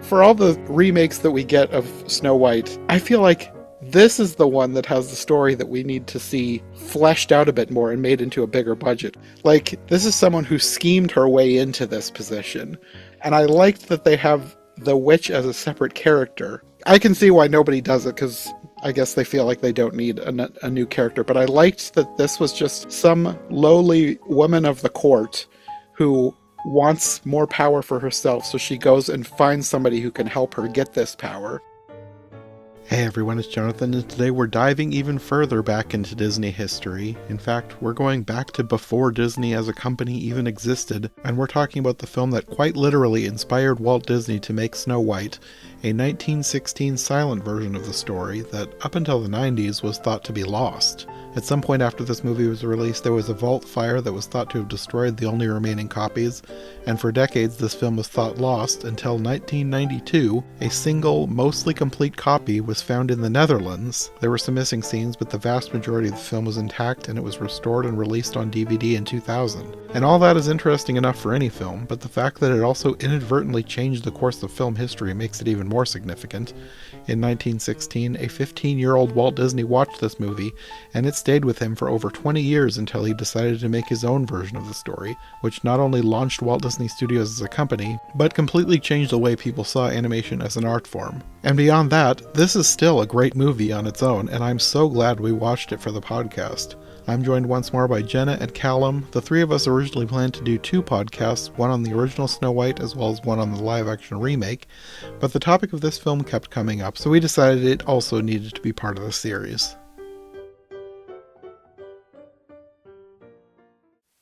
for all the remakes that we get of Snow White, I feel like this is the one that has the story that we need to see fleshed out a bit more and made into a bigger budget. Like, this is someone who schemed her way into this position. And I liked that they have the witch as a separate character. I can see why nobody does it, because I guess they feel like they don't need a new character. But I liked that this was just some lowly woman of the court who wants more power for herself, so she goes and finds somebody who can help her get this power. Hey everyone, it's Jonathan, and today we're diving even further back into Disney history. In fact, we're going back to before Disney as a company even existed, and we're talking about the film that quite literally inspired Walt Disney to make Snow White, a 1916 silent version of the story that, up until the 90s, was thought to be lost. At some point after this movie was released, there was a vault fire that was thought to have destroyed the only remaining copies, and for decades this film was thought lost until 1992, a single, mostly complete copy was found in the Netherlands. There were some missing scenes, but the vast majority of the film was intact, and it was restored and released on DVD in 2000. And all that is interesting enough for any film, but the fact that it also inadvertently changed the course of film history makes it even more significant. In 1916, a 15-year-old Walt Disney watched this movie, and it stayed with him for over 20 years until he decided to make his own version of the story, which not only launched Walt Disney Studios as a company, but completely changed the way people saw animation as an art form. And beyond that, this is still a great movie on its own, and I'm so glad we watched it for the podcast. I'm joined once more by Jenna and Callum. The three of us originally planned to do two podcasts, one on the original Snow White as well as one on the live-action remake, but the topic of this film kept coming up, so we decided it also needed to be part of the series.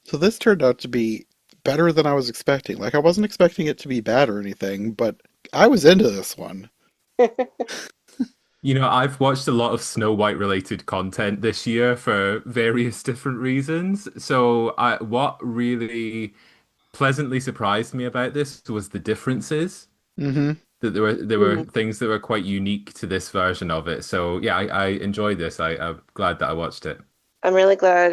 So this turned out to be better than I was expecting. Like, I wasn't expecting it to be bad or anything, but I was into this one. You know, I've watched a lot of Snow White related content this year for various different reasons. What really pleasantly surprised me about this was the differences. Mm-hmm. That there were Mm. things that were quite unique to this version of it. So yeah, I enjoyed this. I'm glad that I watched it. I'm really glad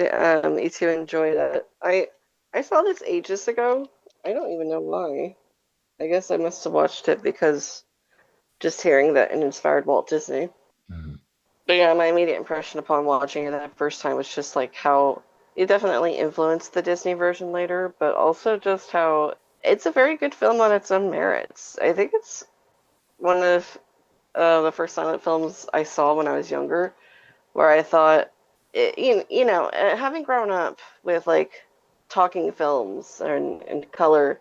you two enjoyed it. I saw this ages ago. I don't even know why. I guess I must have watched it because just hearing that it inspired Walt Disney. Mhm. But yeah, my immediate impression upon watching it that first time was just like how it definitely influenced the Disney version later, but also just how it's a very good film on its own merits. I think it's one of the first silent films I saw when I was younger, where I thought, having grown up with like talking films and color,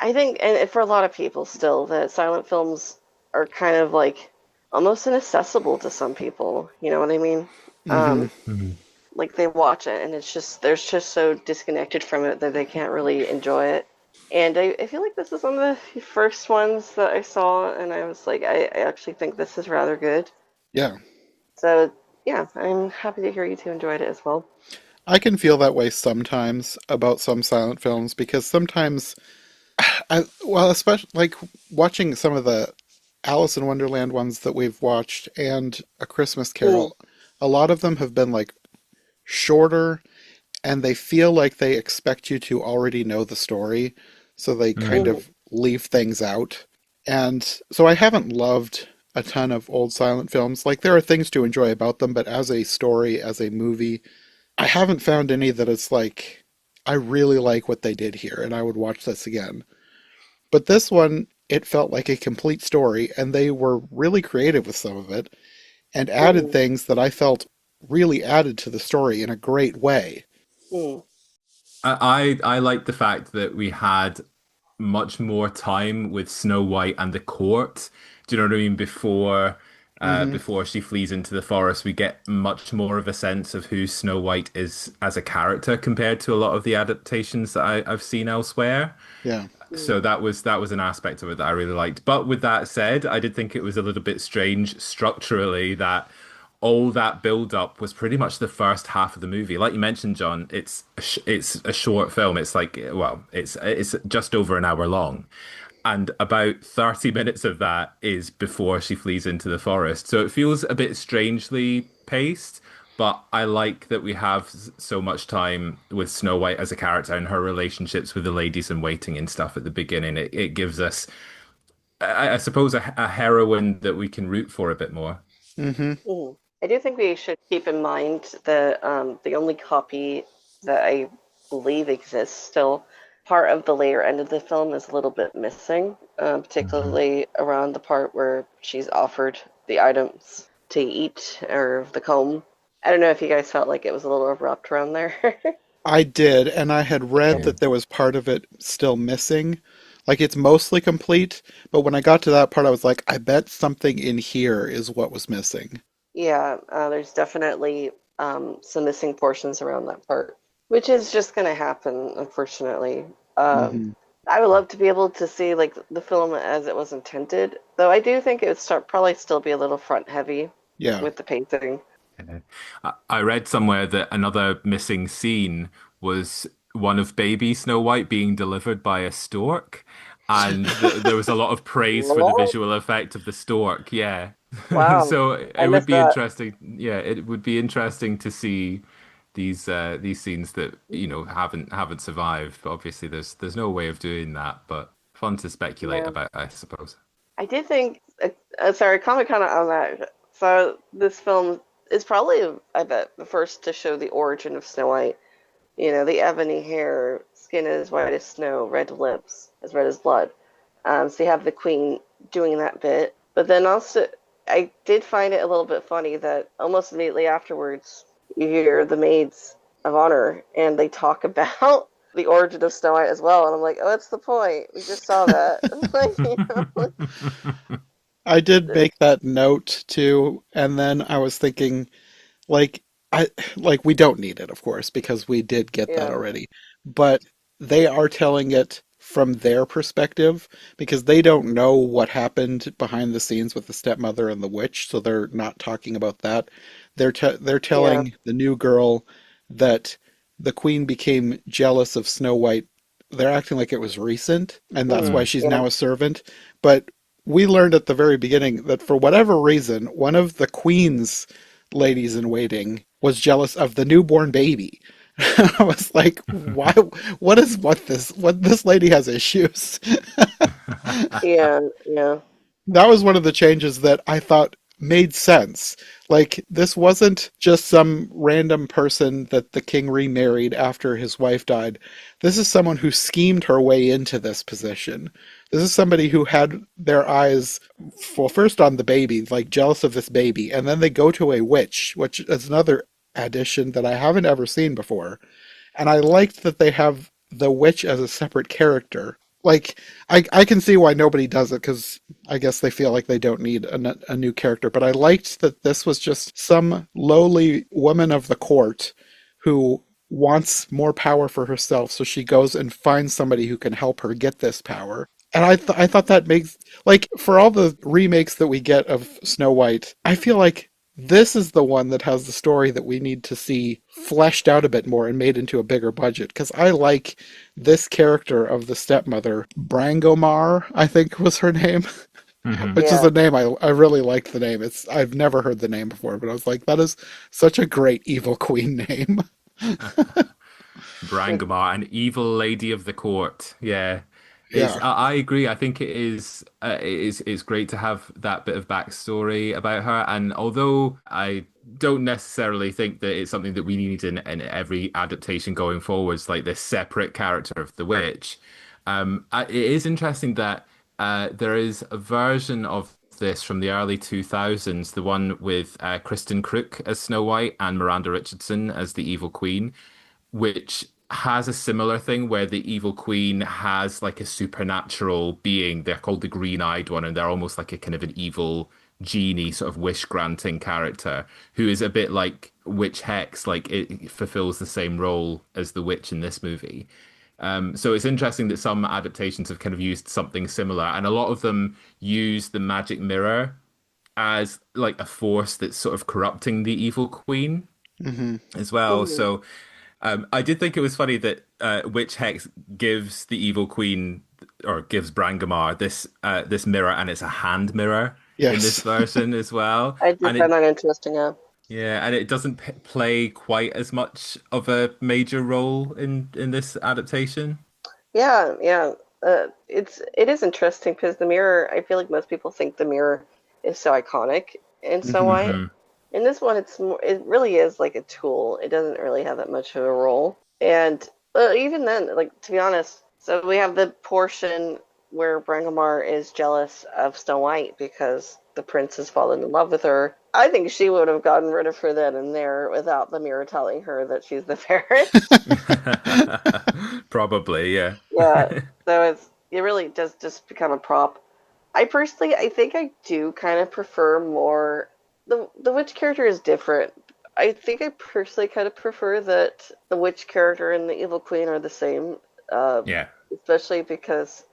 I think, and for a lot of people still, that silent films are kind of like almost inaccessible to some people. You know what I mean? Mm-hmm. Um, Mhm. like they watch it and it's just they're just so disconnected from it that they can't really enjoy it. And I feel like this is one of the first ones that I saw, and I was like, I actually think this is rather good. Yeah. So yeah, I'm happy to hear you two enjoyed it as well. I can feel that way sometimes about some silent films because sometimes especially like watching some of the Alice in Wonderland ones that we've watched and A Christmas Mm, Carol, a lot of them have been like shorter and they feel like they expect you to already know the story, so they kind Mhm. mm, of leave things out. And so I haven't loved a ton of old silent films. Like there are things to enjoy about them, but as a story, as a movie, I haven't found any that it's like I really like what they did here and I would watch this again. But this one, it felt like a complete story, and they were really creative with some of it and added mm, things that I felt really added to the story in a great way. mm, I like the fact that we had much more time with Snow White and the court. Do you know what I mean? Hmm. Before she flees into the forest, we get much more of a sense of who Snow White is as a character compared to a lot of the adaptations that I've seen elsewhere. Yeah. mm. So that was an aspect of it that I really liked. But with that said, I did think it was a little bit strange structurally that all that build up was pretty much the first half of the movie. Like you mentioned, John, it's a short film. It's like, well, it's just over an hour long. And about 30 minutes of that is before she flees into the forest. So it feels a bit strangely paced, but I like that we have so much time with Snow White as a character and her relationships with the ladies in waiting and stuff at the beginning. It gives us I suppose a heroine that we can root for a bit more. Hmm. Mhm. I do think we should keep in mind that the only copy that I believe exists still, part of the later end of the film is a little bit missing, Mhm. particularly around the part where she's offered the items to eat or the comb. I don't know if you guys felt like it was a little abrupt around there. I did, and I had read Yeah. Yeah. that there was part of it still missing. Like it's mostly complete, but when I got to that part, I was like, I bet something in here is what was missing. Yeah, there's definitely some missing portions around that part, which is just going to happen, unfortunately. Um, Hmm. I would love to be able to see like the film as it was intended, though I do think it would start probably still be a little front heavy Yeah. with the pacing. Yeah. I read somewhere that another missing scene was one of baby Snow White being delivered by a stork, and there was a lot of praise for the What? visual effect of the stork. Yeah, Wow, so I it would missed be that. interesting. Yeah, it would be interesting to see these scenes that haven't survived. But obviously, there's no way of doing that. But fun to speculate Yeah, about, I suppose. I did think. Sorry, comment kind of on that. So this film is probably, I bet, the first to show the origin of Snow White. You know, the ebony hair, skin as white as snow, red lips, as red as blood. So you have the queen doing that bit. But then also, I did find it a little bit funny that almost immediately afterwards, you hear the maids of honor and they talk about the origin of Snow White as well. And I'm like, oh, that's the point. We just saw that. Like, I did make that note too, and then I was thinking, like, I like we don't need it, of course, because we did get that yeah. already. But they are telling it from their perspective because they don't know what happened behind the scenes with the stepmother and the witch, so they're not talking about that. They're Yeah. telling the new girl that the queen became jealous of Snow White. They're acting like it was recent, and that's Hmm. why Mm. she's Yeah. now a servant. But we learned at the very beginning that for whatever reason, one of the queen's ladies in waiting was jealous of the newborn baby. I was like, why? What this lady has issues. Yeah. Yeah. That was one of the changes that I thought made sense. Like, this wasn't just some random person that the king remarried after his wife died. This is someone who schemed her way into this position. This is somebody who had their eyes, well, first on the baby, like jealous of this baby, and then they go to a witch, which is another addition that I haven't ever seen before. And I liked that they have the witch as a separate character. Like, I can see why nobody does it because I guess they feel like they don't need a new character. But I liked that this was just some lowly woman of the court who wants more power for herself. So she goes and finds somebody who can help her get this power. And I thought that makes, like, for all the remakes that we get of Snow White, I feel like this is the one that has the story that we need to see fleshed out a bit more and made into a bigger budget. Because I like this character of the stepmother, Brangomar, I think was her name, Mhm. which is Yeah. a name I really liked the name. I've never heard the name before, but I was like, that is such a great evil queen name. Brangamar, an evil lady of the court. Yeah. Yeah. I agree. I think it's great to have that bit of backstory about her. And although I don't necessarily think that it's something that we need in every adaptation going forwards, like this separate character of the witch, it is interesting that there is a version of this from the early 2000s, the one with Kristen Crook as Snow White and Miranda Richardson as the Evil Queen, which has a similar thing where the evil queen has like a supernatural being. They're called the Green-Eyed One, and they're almost like a kind of an evil genie, sort of wish-granting character who is a bit like Witch Hex, like it fulfills the same role as the witch in this movie. So it's interesting that some adaptations have kind of used something similar, and a lot of them use the magic mirror as like a force that's sort of corrupting the evil queen Hmm. as well. Mhm. So I did think it was funny that Witch Hex gives the evil queen or gives Brangamar this mirror, and it's a hand mirror in this Yes. version as well. I did And find it that interesting. Yeah. yeah, and it doesn't p play quite as much of a major role in this adaptation. Yeah. Yeah. it is interesting because the mirror. I feel like most people think the mirror is so iconic in Snow Hmm. White. Hmm. In this one, it really is like a tool. It doesn't really have that much of a role. And even then, like to be honest, so we have the portion where Brangamar is jealous of Snow White because the prince has fallen in love with her. I think she would have gotten rid of her then and there without the mirror telling her that she's the fairest. Probably, yeah. Yeah, so it really does just become a prop. I personally, I think I do kind of prefer more the witch character is different. I think I personally kind of prefer that the witch character and the evil queen are the same, uh, Yeah. especially because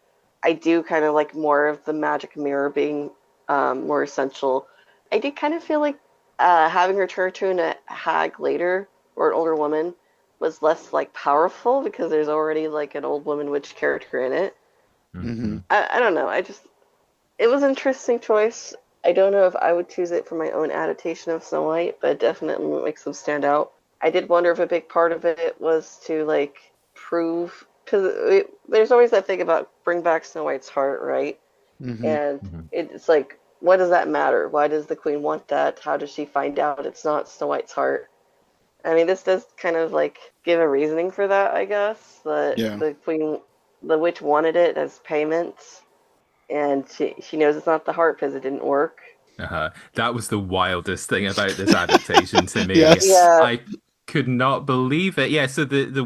I do kind of like more of the magic mirror being more essential. I did kind of feel like having her turn to a hag later or an older woman was less like powerful because there's already like an old woman witch character in it. Hmm. Hmm. I don't know. It was an interesting choice. I don't know if I would choose it for my own adaptation of Snow White, but it definitely makes them stand out. I did wonder if a big part of it was to like prove because there's always that thing about bring back Snow White's heart, right? Hmm. And Hmm. it's like, what does that matter? Why does the queen want that? How does she find out it's not Snow White's heart? I mean, this does kind of like give a reasoning for that, I guess. That Yeah. the witch wanted it as payment, and she knows it's not the heart because it didn't work. That was the wildest thing about this adaptation to me. Yes. Yeah, I could not believe it. Yeah, so the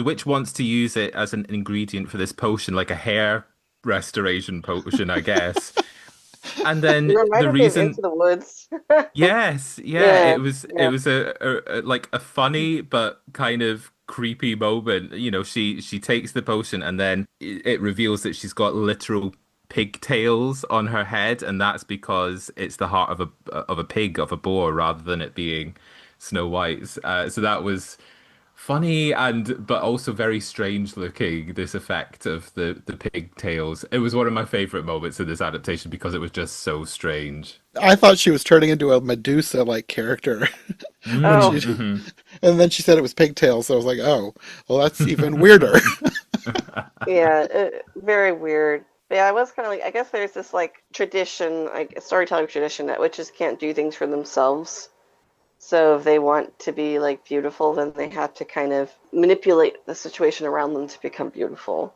witch wants to use it as an ingredient for this potion, like a hair restoration potion, I guess. And it then the reminded me of reason Into the Woods. yes, yeah, Yeah, it yeah, was like a funny but kind of creepy moment. You know, she takes the potion and then it reveals that she's got literal pigtails on her head, and that's because it's the heart of a pig, of a boar, rather than it being Snow White's. So that was funny and but also very strange looking, this effect of the pigtails. It was one of my favorite moments in this adaptation because it was just so strange. I thought she was turning into a Medusa-like character when oh, she, and then she said it was pigtails. So I was like, oh, well, that's even weirder. yeah, very weird. But yeah, I was kind of like, I guess there's this like tradition, like storytelling tradition that witches can't do things for themselves. So if they want to be like beautiful, then they have to kind of manipulate the situation around them to become beautiful.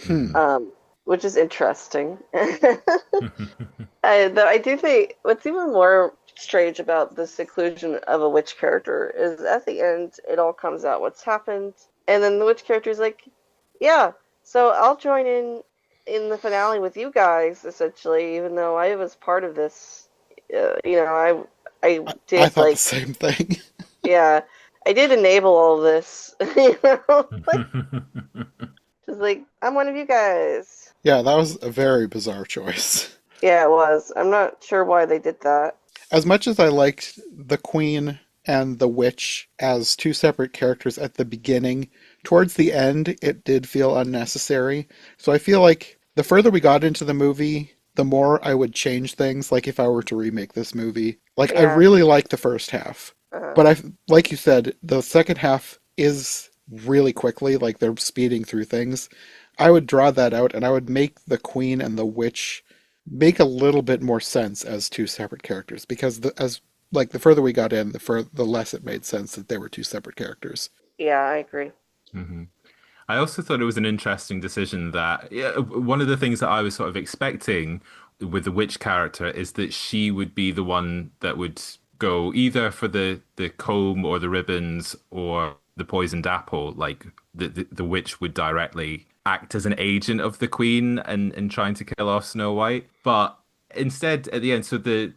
Hmm. Um, which is interesting. Though I do think what's even more strange about the seclusion of a witch character is at the end it all comes out what's happened, and then the witch character is like, "Yeah, so I'll join in the finale with you guys, essentially, even though I was part of this. I I did thought the like, same thing. yeah, I did enable all this, like just like I'm one of you guys." Yeah, that was a very bizarre choice. Yeah, it was. I'm not sure why they did that. As much as I liked the Queen and the Witch as two separate characters at the beginning, towards the end, it did feel unnecessary. So I feel like the further we got into the movie, the more I would change things, like if I were to remake this movie. Like, I Yeah. really like the first half. Uh, But like you said, the second half is really quickly, like they're speeding through things. I would draw that out and I would make the Queen and the Witch make a little bit more sense as two separate characters because the further we got in, the less it made sense that they were two separate characters. yeah, I agree. Hmm. I also thought it was an interesting decision that yeah, one of the things that I was sort of expecting with the witch character is that she would be the one that would go either for the comb or the ribbons or the poisoned apple. Like the witch would directly act as an agent of the queen and trying to kill off Snow White. But instead, at the end, so the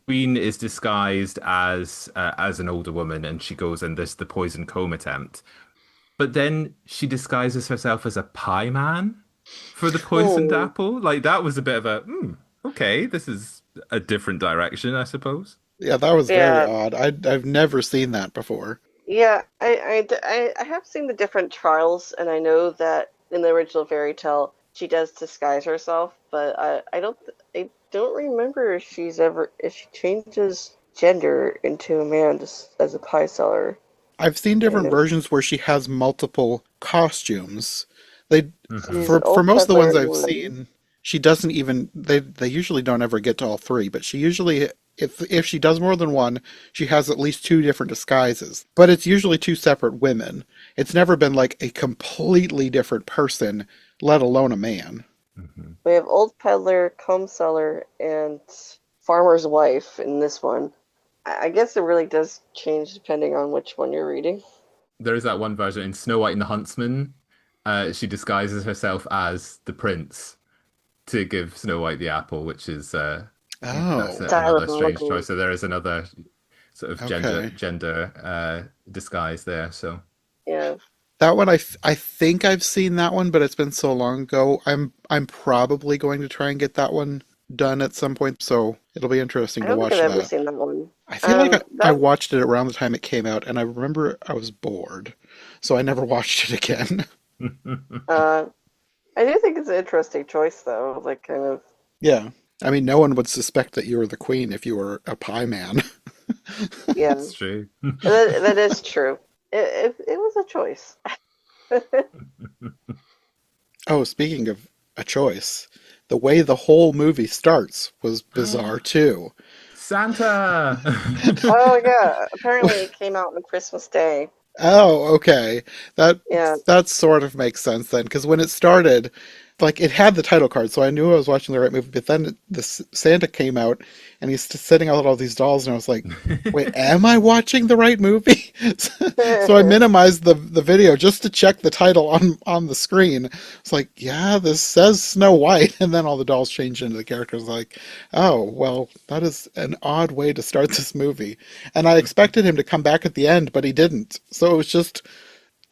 queen is disguised as an older woman and she goes in this the poison comb attempt. But then she disguises herself as a pie man for the poisoned Hmm. apple. Like that was a bit of a, okay, this is a different direction, I suppose. Yeah, that was very Yeah, odd. I've never seen that before. yeah. I have seen the different trials, and I know that in the original fairy tale she does disguise herself, but I don't remember if she changes gender into a man just as a pie seller. I've seen I different know. versions where she has multiple costumes They She's an for old most of the peddler ones in I've one. seen, she doesn't even they usually don't ever get to all three, but she usually if she does more than one, she has at least two different disguises. But it's usually two separate women. It's never been like a completely different person, let alone a man. Mhm. We have old peddler, comb seller, and farmer's wife in this one. I guess it really does change depending on which one you're reading. There is that one version in Snow White and the Huntsman. She disguises herself as the prince to give Snow White the apple, which is that's Oh, another strange Diabolical. choice. So there is another sort of okay. gender disguise there. So Yeah. That one I think I've seen that one, but it's been so long ago. I'm probably going to try and get that one done at some point, so it'll be interesting I to don't think watch I've ever that. seen that one. I feel like I That watched it around the time it came out, and I remember I was bored, so I never watched it again. uh I do think it's an interesting choice though. Like kind of Yeah. I mean, no one would suspect that you were the queen if you were a pie man. yeah. it's true. That is true. It was a choice. Oh, speaking of a choice, the way the whole movie starts was bizarre too. Santa. Oh yeah. Apparently it came out on Christmas Day. Oh, okay. That Yeah. that sort of makes sense then, because when it started, like it had the title card, so I knew I was watching the right movie. But then Santa came out, and he's setting out all these dolls, and I was like, "Wait, am I watching the right movie?" So I minimized the video just to check the title on the screen. It's like, yeah, this says Snow White, and then all the dolls change into the characters. Like, oh, well, that is an odd way to start this movie. And I expected him to come back at the end, but he didn't. So it was just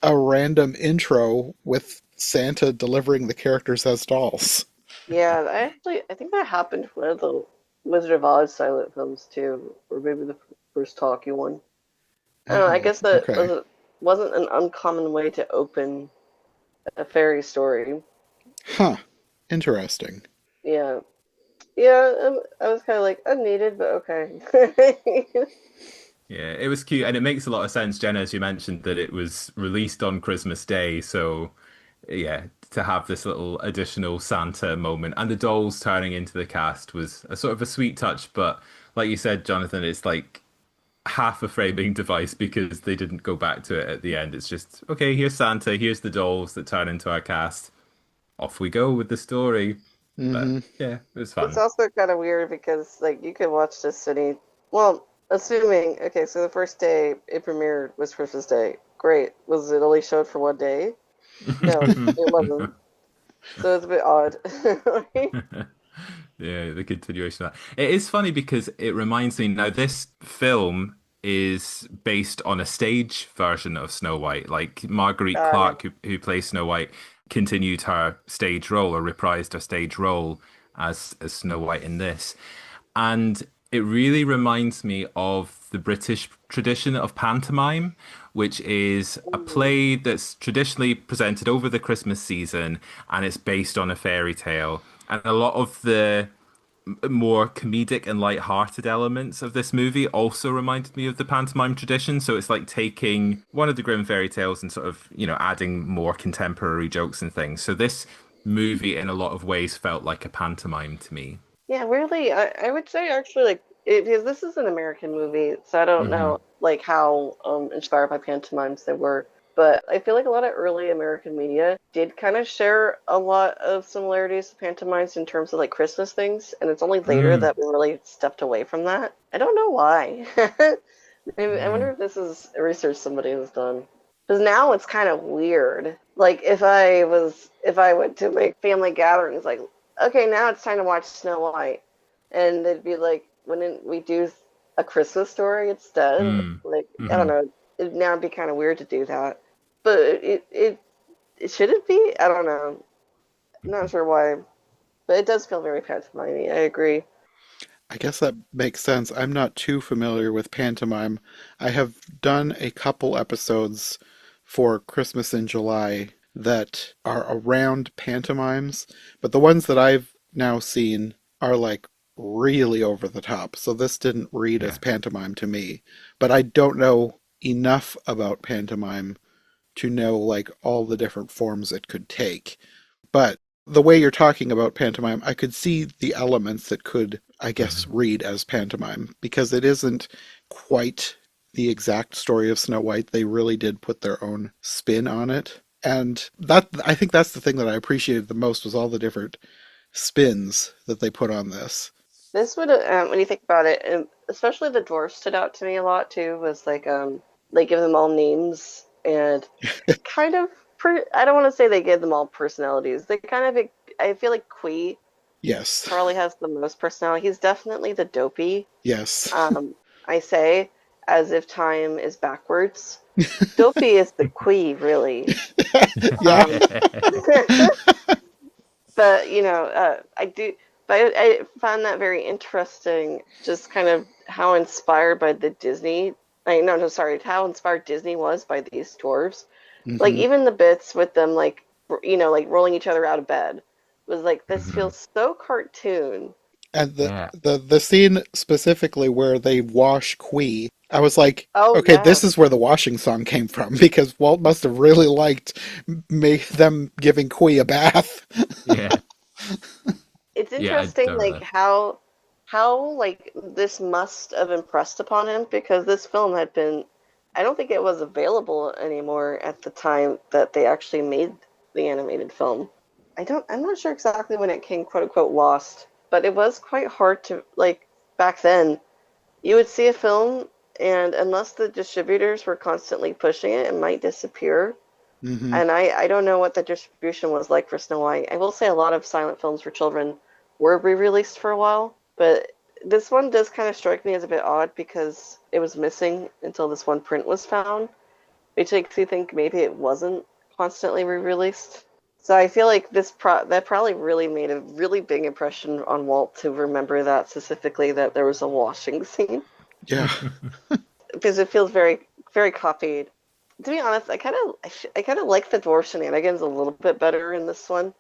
a random intro with Santa delivering the characters as dolls. Yeah, I think that happened with one of the Wizard of Oz silent films too, or maybe the first talkie one. I don't know, I Oh, guess that okay. wasn't an uncommon way to open a fairy story. Huh. Interesting. Yeah. Yeah, I was kind of like unneeded, but okay. Yeah, it was cute, and it makes a lot of sense, Jenna, as you mentioned, that it was released on Christmas Day. So, yeah, to have this little additional Santa moment and the dolls turning into the cast was a sort of a sweet touch. But like you said, Jonathan, it's like half a framing device because they didn't go back to it at the end. It's just, okay, here's Santa, here's the dolls that turn into our cast. Off we go with the story. But Mm-hmm. yeah, it was It's fun. also kind of weird because like you could watch this city. Well, assuming okay, so the first day it premiered was Christmas Day. Great. Was it only showed for one day? No, it wasn't. So it's a bit odd. Yeah, the continuation of that. It is funny because it reminds me now this film is based on a stage version of Snow White. Like Marguerite Yeah. Clark, who plays Snow White, continued her stage role or reprised her stage role as Snow White in this. And it really reminds me of the British tradition of pantomime, which is a Mm. play that's traditionally presented over the Christmas season and it's based on a fairy tale. And a lot of the more comedic and light-hearted elements of this movie also reminded me of the pantomime tradition. So it's like taking one of the Grimm fairy tales and sort of, adding more contemporary jokes and things. So this movie, in a lot of ways, felt like a pantomime to me. Yeah, weirdly, I would say actually like because this is an American movie, so I don't Hmm. know like how inspired by pantomimes they were. But I feel like a lot of early American media did kind of share a lot of similarities to pantomimes in terms of like Christmas things, and it's only later Mm. that we really stepped away from that. I don't know why. Maybe, I Yeah. wonder if this is a research somebody has done. Because now it's kind of weird. Like if I went to my family gatherings, like okay, now it's time to watch Snow White, and they'd be like, wouldn't we do a Christmas story instead? Mm. Like I don't Hmm. know, now it'd be kind of weird to do that, but it should it be? I don't know. I'm not sure why, but it does feel very pantomime. I agree. I guess that makes sense. I'm not too familiar with pantomime. I have done a couple episodes for Christmas in July that are around pantomimes, but the ones that I've now seen are like really over the top. So this didn't read as Yeah. pantomime to me. But I don't know enough about pantomime to know like all the different forms it could take. But the way you're talking about pantomime, I could see the elements that could, I guess, Mhm. read as pantomime because it isn't quite the exact story of Snow White. They really did put their own spin on it. And that I think that's the thing that I appreciated the most was all the different spins that they put on this. This would, when you think about it, especially the dwarves stood out to me a lot too. Was like give them all names and kind of. I don't want to say they gave them all personalities. They kind of. I feel like Quee Yes. probably has the most personality. He's definitely the dopey. Yes. Um, I say as if time is backwards. Dopey is the Quee, really. Yeah. Um, but I do. But I found that very interesting. Just kind of how inspired by the Disney. No, sorry, how inspired Disney was by these dwarves. Like Hmm. even the bits with them, like like rolling each other out of bed, was like this Mhm. feels so cartoon. And the, Yeah. the the scene specifically where they wash Quee, I was like, Oh okay, yeah, this is where the washing song came from because Walt must have really liked them giving Quee a bath. Yeah. it's Yeah, I interesting like totally. how like this must have impressed upon him because this film had been I don't think it was available anymore at the time that they actually made the animated film. I'm not sure exactly when it came quote unquote lost, but it was quite hard to like back then. You would see a film and unless the distributors were constantly pushing it, it might disappear. Hmm. And I don't know what the distribution was like for Snow White. I will say a lot of silent films for children were re-released for a while, but this one does kind of strike me as a bit odd because it was missing until this one print was found, which makes you think maybe it wasn't constantly re-released. So I feel like that probably really made a really big impression on Walt to remember that specifically that there was a washing scene Yeah. because it feels very very copied. To be honest, I kind of like the dwarf shenanigans a little bit better in this one.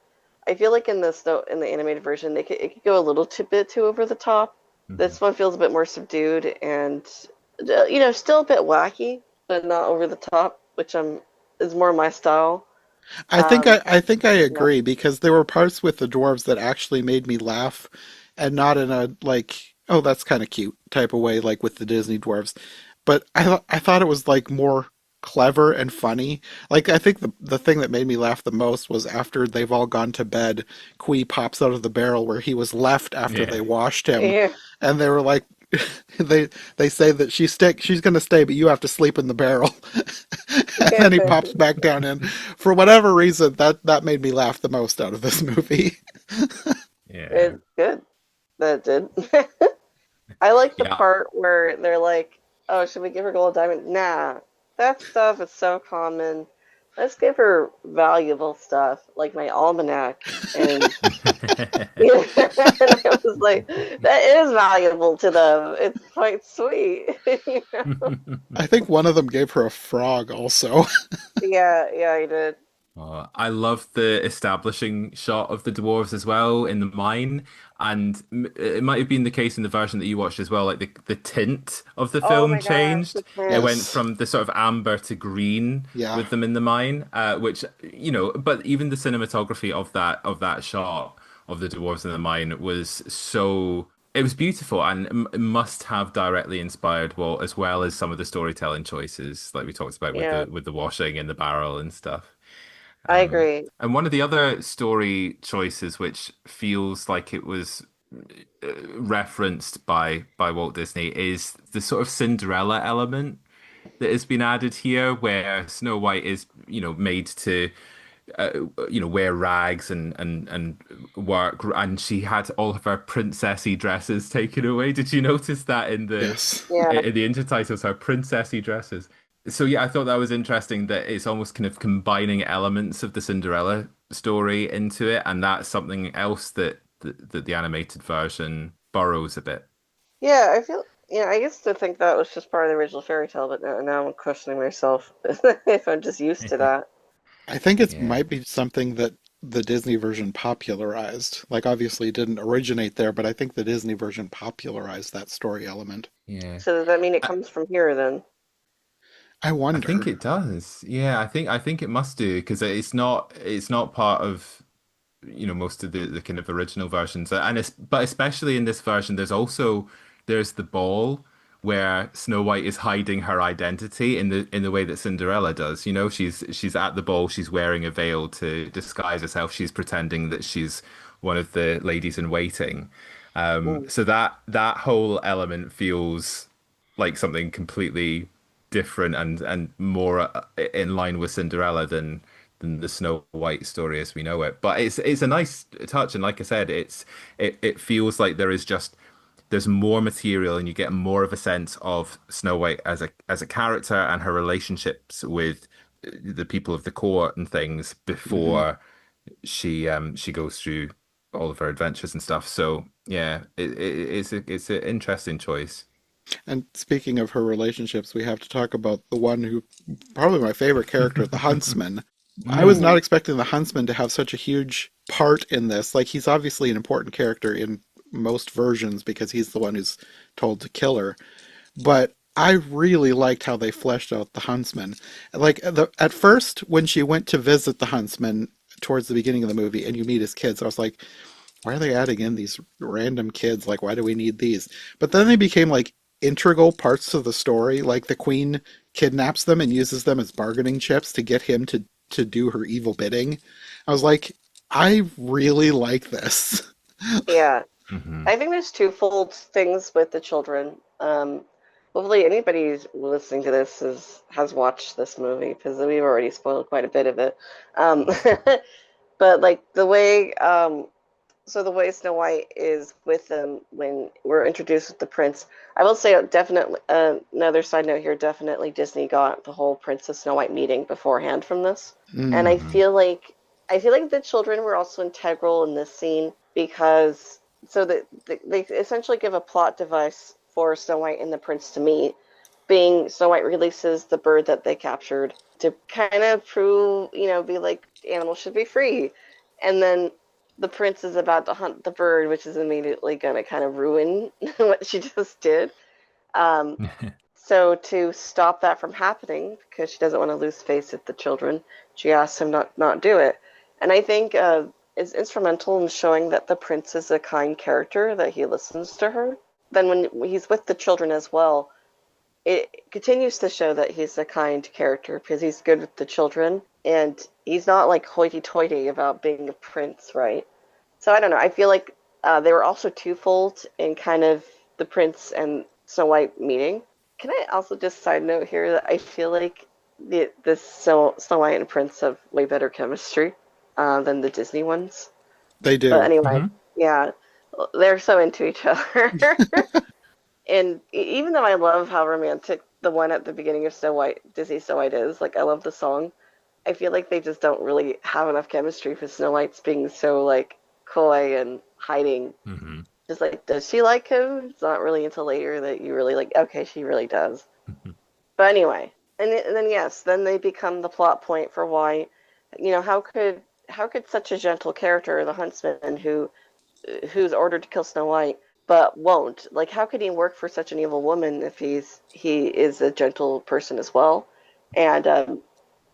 I feel like in the animated version, it could go a little bit too over the top. Mhm. This one feels a bit more subdued and still a bit wacky, but not over the top, which is more my style. Um, I think I yeah, agree because there were parts with the dwarves that actually made me laugh and not in a like, oh, that's kind of cute type of way like with the Disney dwarves. But I thought it was like more clever and funny. Like I think the thing that made me laugh the most was after they've all gone to bed, Quee pops out of the barrel where he was left after Yeah. they washed him yeah, and they were like they say that she's gonna stay, but you have to sleep in the barrel. And then he pops back down in. For whatever reason, that made me laugh the most out of this movie. Yeah. it's good. That did. I like the Yeah. part where they're like, "Oh, should we give her gold diamond?" Nah, that stuff is so common. Let's give her valuable stuff like my almanac. And yeah, and I was like, that is valuable to them. It's quite sweet. You know? I think one of them gave her a frog also. Yeah, yeah, I did. Oh, I love the establishing shot of the dwarves as well in the mine, and it might have been the case in the version that you watched as well. Like the tint of the Oh film my gosh, the changed. It print. went Yes. from the sort of amber to green Yeah. with them in the mine, which but even the cinematography of that shot of the dwarves in the mine was so. It was beautiful and must have directly inspired Walt as well as some of the storytelling choices, like we talked about Yeah, with the washing in the barrel and stuff. I agree. And one of the other story choices, which feels like it was referenced by Walt Disney, is the sort of Cinderella element that has been added here, where Snow White is, made to, wear rags and work, and she had all of her princessy dresses taken away. Did you notice that Yes. Yeah, in the intertitles, her princessy dresses? So yeah, I thought that was interesting that it's almost kind of combining elements of the Cinderella story into it, and that's something else that the animated version borrows a bit. yeah. I used to think that was just part of the original fairy tale, but now I'm questioning myself if I'm just used to that. I think it Yeah, might be something that the Disney version popularized. Like obviously it didn't originate there, but I think the Disney version popularized that story element. yeah. So does that mean it I, comes from here then? I I think wonder. it does. Yeah, I think it must do because it's not part of most of the kind of original versions, and but especially in this version, there's the ball where Snow White is hiding her identity in the way that Cinderella does. She's at the ball, she's wearing a veil to disguise herself. She's pretending that she's one of the ladies in waiting. Mm. So that whole element feels like something completely different and more in line with Cinderella than the Snow White story as we know it. But it's a nice touch, and like I said, it feels like there's more material, and you get more of a sense of Snow White as a character and her relationships with the people of the court and things Hmm. before she goes through all of her adventures and stuff. So yeah, it's an interesting choice. And speaking of her relationships, we have to talk about the one who, probably my favorite character, the Huntsman. I was not Hmm. expecting the Huntsman to have such a huge part in this. Like, he's obviously an important character in most versions because he's the one who's told to kill her. But I really liked how they fleshed out the Huntsman. Like, at first, when she went to visit the Huntsman towards the beginning of the movie and you meet his kids, I was like, why are they adding in these random kids? Like, why do we need these? But then they became like integral parts of the story. Like, the queen kidnaps them and uses them as bargaining chips to get him to do her evil bidding. I was like, I really like this. Yeah. Hmm. I think there's twofold things with the children. Hopefully anybody who's listening to this has watched this movie because we've already spoiled quite a bit of it. Um, but like the way Snow White is with them when we're introduced with the prince, I will say definitely another side note here. Definitely Disney got the whole Princess Snow White meeting beforehand from this, and Mm, I feel like the children were also integral in this scene because so that they essentially give a plot device for Snow White and the prince to meet, being Snow White releases the bird that they captured to kind of prove, be like animals should be free, and then the prince is about to hunt the bird, which is immediately going to kind of ruin what she just did. Um, so to stop that from happening, because she doesn't want to lose face with the children, she asks him not do it. And I think is instrumental in showing that the prince is a kind character, that he listens to her. Then when he's with the children as well, it continues to show that he's a kind character because he's good with the children and he's not like hoity-toity about being a prince, right? So I don't know. I feel like they were also twofold in kind of the prince and Snow White meeting. Can I also just side note here that I feel like the Snow White and Prince have way better chemistry than the Disney ones. they But do. anyway, Hmm. yeah, they're so into each other. And even though I love how romantic the one at the beginning of Snow White, Disney Snow White is, like I love the song, I feel like they just don't really have enough chemistry for Snow White's being so like coy and hiding. Hmm. Just like, does she like him? It's not really until later that you really like, okay, she really does. But anyway, and then yes, then they become the plot point for why, how could such a gentle character, the huntsman, who's ordered to kill Snow White but won't, like, how could he work for such an evil woman if he is a gentle person as well? And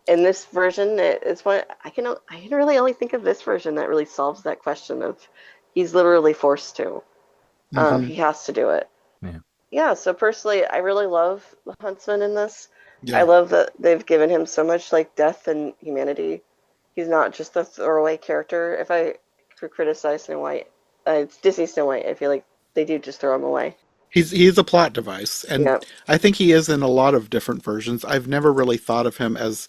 in this version, it's one I can really only think of this version that really solves that question of he's literally forced to. Hmm. He has to do it. Yeah. Yeah, so personally, I really love the Huntsman in this. I Yeah. love that they've given him so much like depth and humanity. He's not just a throwaway character. If I could criticize Snow White, it's Disney Snow White. I feel like they do just throw him away. He's a plot device, and Yeah, I think he is in a lot of different versions. I've never really thought of him as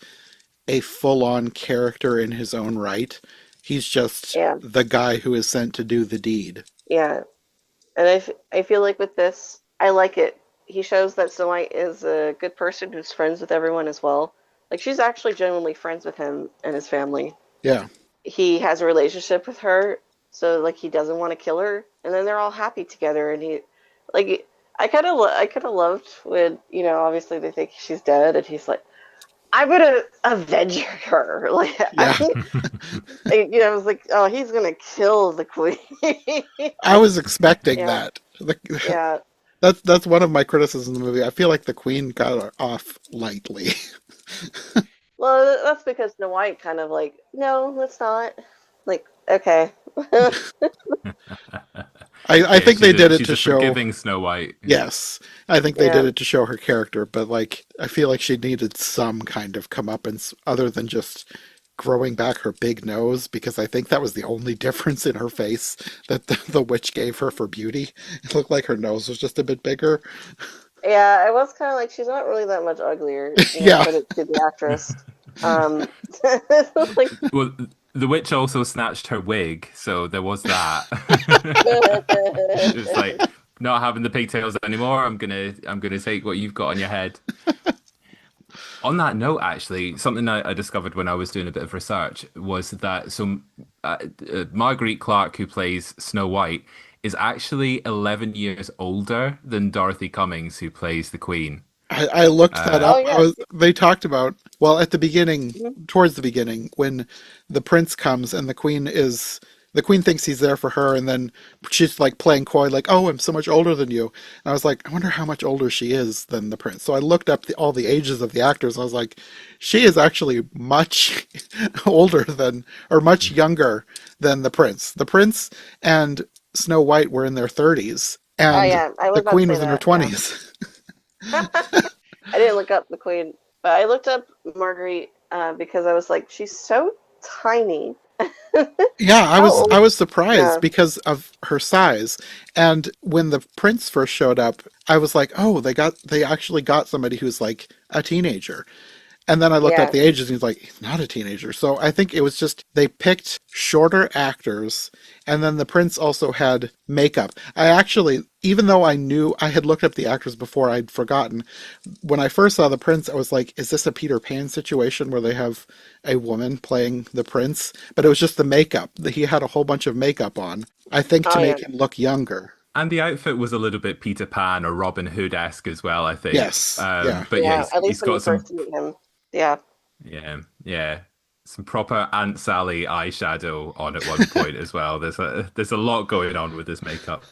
a full-on character in his own right. He's just yeah, the guy who is sent to do the deed. yeah. And I feel like with this, I like it. He shows that Snow White is a good person who's friends with everyone as well. Like she's actually genuinely friends with him and his family. Yeah. He has a relationship with her, so like he doesn't want to kill her, and then they're all happy together. And he, like, I kind of loved when obviously they think she's dead, and he's like, I'm gonna avenge her. Like Yeah. I was like, oh, he's gonna kill the queen. I was expecting Yeah, that. yeah. That's one of my criticisms of the movie. I feel like the Queen got off lightly. Well, that's because Snow White kind of like, no, let's not. Like, okay. I Yeah, think they did it she's to a show. forgiving Snow White. Yeah. Yes, I think they Yeah. did it to show her character, but like I feel like she needed some kind of comeuppance other than just growing back her big nose because I think that was the only difference in her face that the witch gave her for beauty. It looked like her nose was just a bit bigger. Yeah, I was kind of like, she's not really that much uglier, Yeah. credit to the actress. Um, like, Well, the witch also snatched her wig, so there was that. It was like not having the pigtails anymore. I'm gonna take what you've got on your head. On that note, actually, something I discovered when I was doing a bit of research was that Marguerite Clark, who plays Snow White, is actually 11 years older than Dorothy Cummings, who plays the Queen. I looked that Uh, oh up. yeah. They talked about, well, at the beginning, towards the beginning, when the prince comes and the queen thinks he's there for her, and then she's like playing coy, like, "Oh, I'm so much older than you." And I was like, I wonder how much older she is than the prince. So I looked up all the ages of the actors. And I was like, she is actually much older than, or much younger than the prince. The prince and Snow White were in their 30s, Oh and yeah, I was the about to queen say was in her that. Yeah. 20s. I didn't look up the Queen, but I looked up Marguerite because I was like, she's so tiny. Yeah, How old? I was surprised Yeah. because of her size. And when the prince first showed up, I was like, "Oh, they actually got somebody who's like a teenager." And then I looked up Yeah. the ages and he's like, he's not a teenager. So I think it was just they picked shorter actors and then the prince also had makeup. I actually, even though I knew I had looked up the actors before, I'd forgotten. When I first saw the prince, I was like, is this a Peter Pan situation where they have a woman playing the prince? But it was just the makeup. He had a whole bunch of makeup on, I think to Oh yeah. make him look younger. and the outfit was a little bit Peter Pan or Robin Hood-esque as well, I think. Yes. Yeah. But yeah, Yeah. At he's least when you got some, first meet him. Yeah. yeah, some proper Aunt Sally eyeshadow on at one point as well. There's a lot going on with this makeup.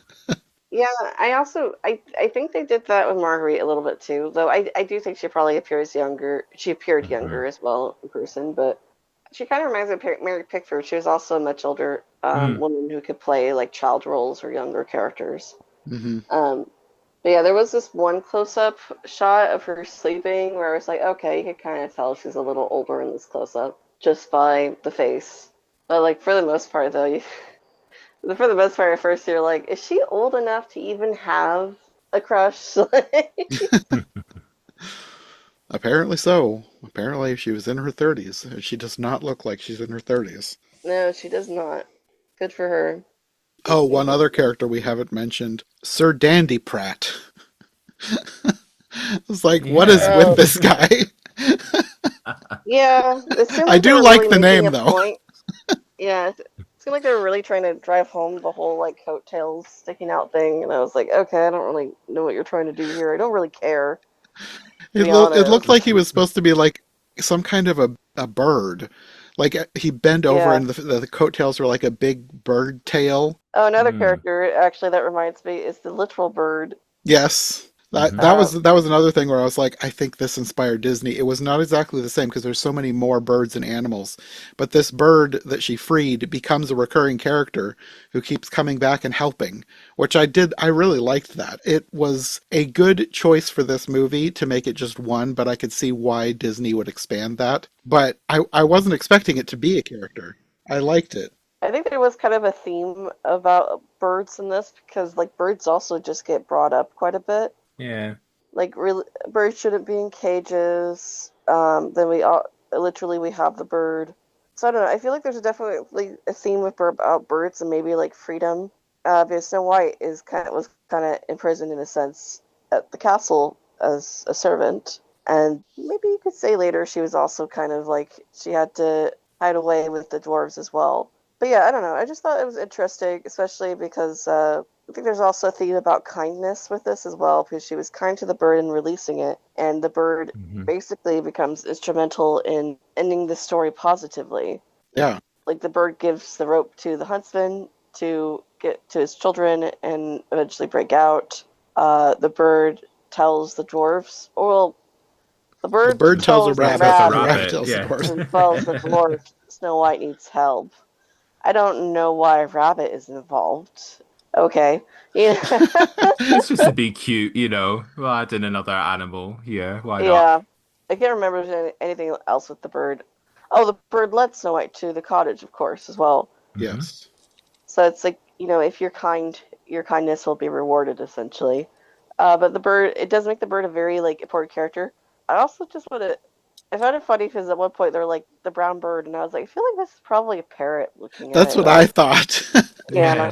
Yeah, I think they did that with Marguerite a little bit too, though I do think she probably appears younger. She appeared Hmm. younger as well in person, but she kind of reminds me of Mary Pickford. She was also a much older Mm. woman who could play like child roles or younger characters. Hmm. Um, but yeah, there was this one close-up shot of her sleeping where I was like, okay, you could kind of tell she's a little older in this close-up just by the face. But like for the most part, though, for the most part, at first you're like, is she old enough to even have a crush? Apparently so. Apparently she was in her 30s. She does not look like she's in her 30s. No, she does not. Good for her. Oh, Makes me one other happy. character we haven't mentioned, Sir Dandy Pratt. It's like, what is Yeah. with Oh, this guy? yeah. It seemed I like they do were like really the making name a though. point. Yeah, it seemed like they were really trying to drive home the whole like coattails sticking out thing, and I was like, okay, I don't really know what you're trying to do here. I don't really care, to be It looked like honest. he was supposed to be like some kind of a bird. Like he bent over Yeah. and the coattails were like a big bird tail. Oh, another Mm. character actually that reminds me is the literal bird. Yes. Uh, That was another thing where I was like, I think this inspired Disney. It was not exactly the same because there's so many more birds and animals, but this bird that she freed becomes a recurring character who keeps coming back and helping, which I really liked that. It was a good choice for this movie to make it just one, but I could see why Disney would expand that. But I wasn't expecting it to be a character. I liked it. I think there was kind of a theme about birds in this because like birds also just get brought up quite a bit. Yeah. Like really, birds shouldn't be in cages. Then we all literally we have the bird. So I don't know. I feel like there's definitely a theme with about birds and maybe like freedom. Because Snow White was kind of imprisoned in a sense at the castle as a servant, and maybe you could say later she was also kind of like she had to hide away with the dwarves as well. But yeah, I don't know. I just thought it was interesting, especially because I think there's also a theme about kindness with this as well, because she was kind to the bird in releasing it, and the bird Hmm. basically becomes instrumental in ending the story positively. Yeah. Like the bird gives the rope to the huntsman to get to his children and eventually break out. the bird tells the dwarves, well, the The bird bird tells a tells the rabbit, Tells the and the rabbit, rabbit rabbit. tells the Yeah. dwarf. who tells the dwarf Snow White needs help. I don't know why a rabbit is involved. Okay. Yeah. It's just to be cute, you know. We'll add in another animal. Yeah, why not? Yeah. I can't remember if there's anything else with the bird. Oh, the bird led Snow White to the cottage, of course, as well. Hmm. Yes. So it's like, if you're kind, your kindness will be rewarded, essentially. But the bird, it does make the bird a very, like, important character. I also just want to, I found it funny because at one point they're like, the brown bird, and I was like, I feel like this is probably a parrot looking at That's it. what I thought. Yeah, Yeah.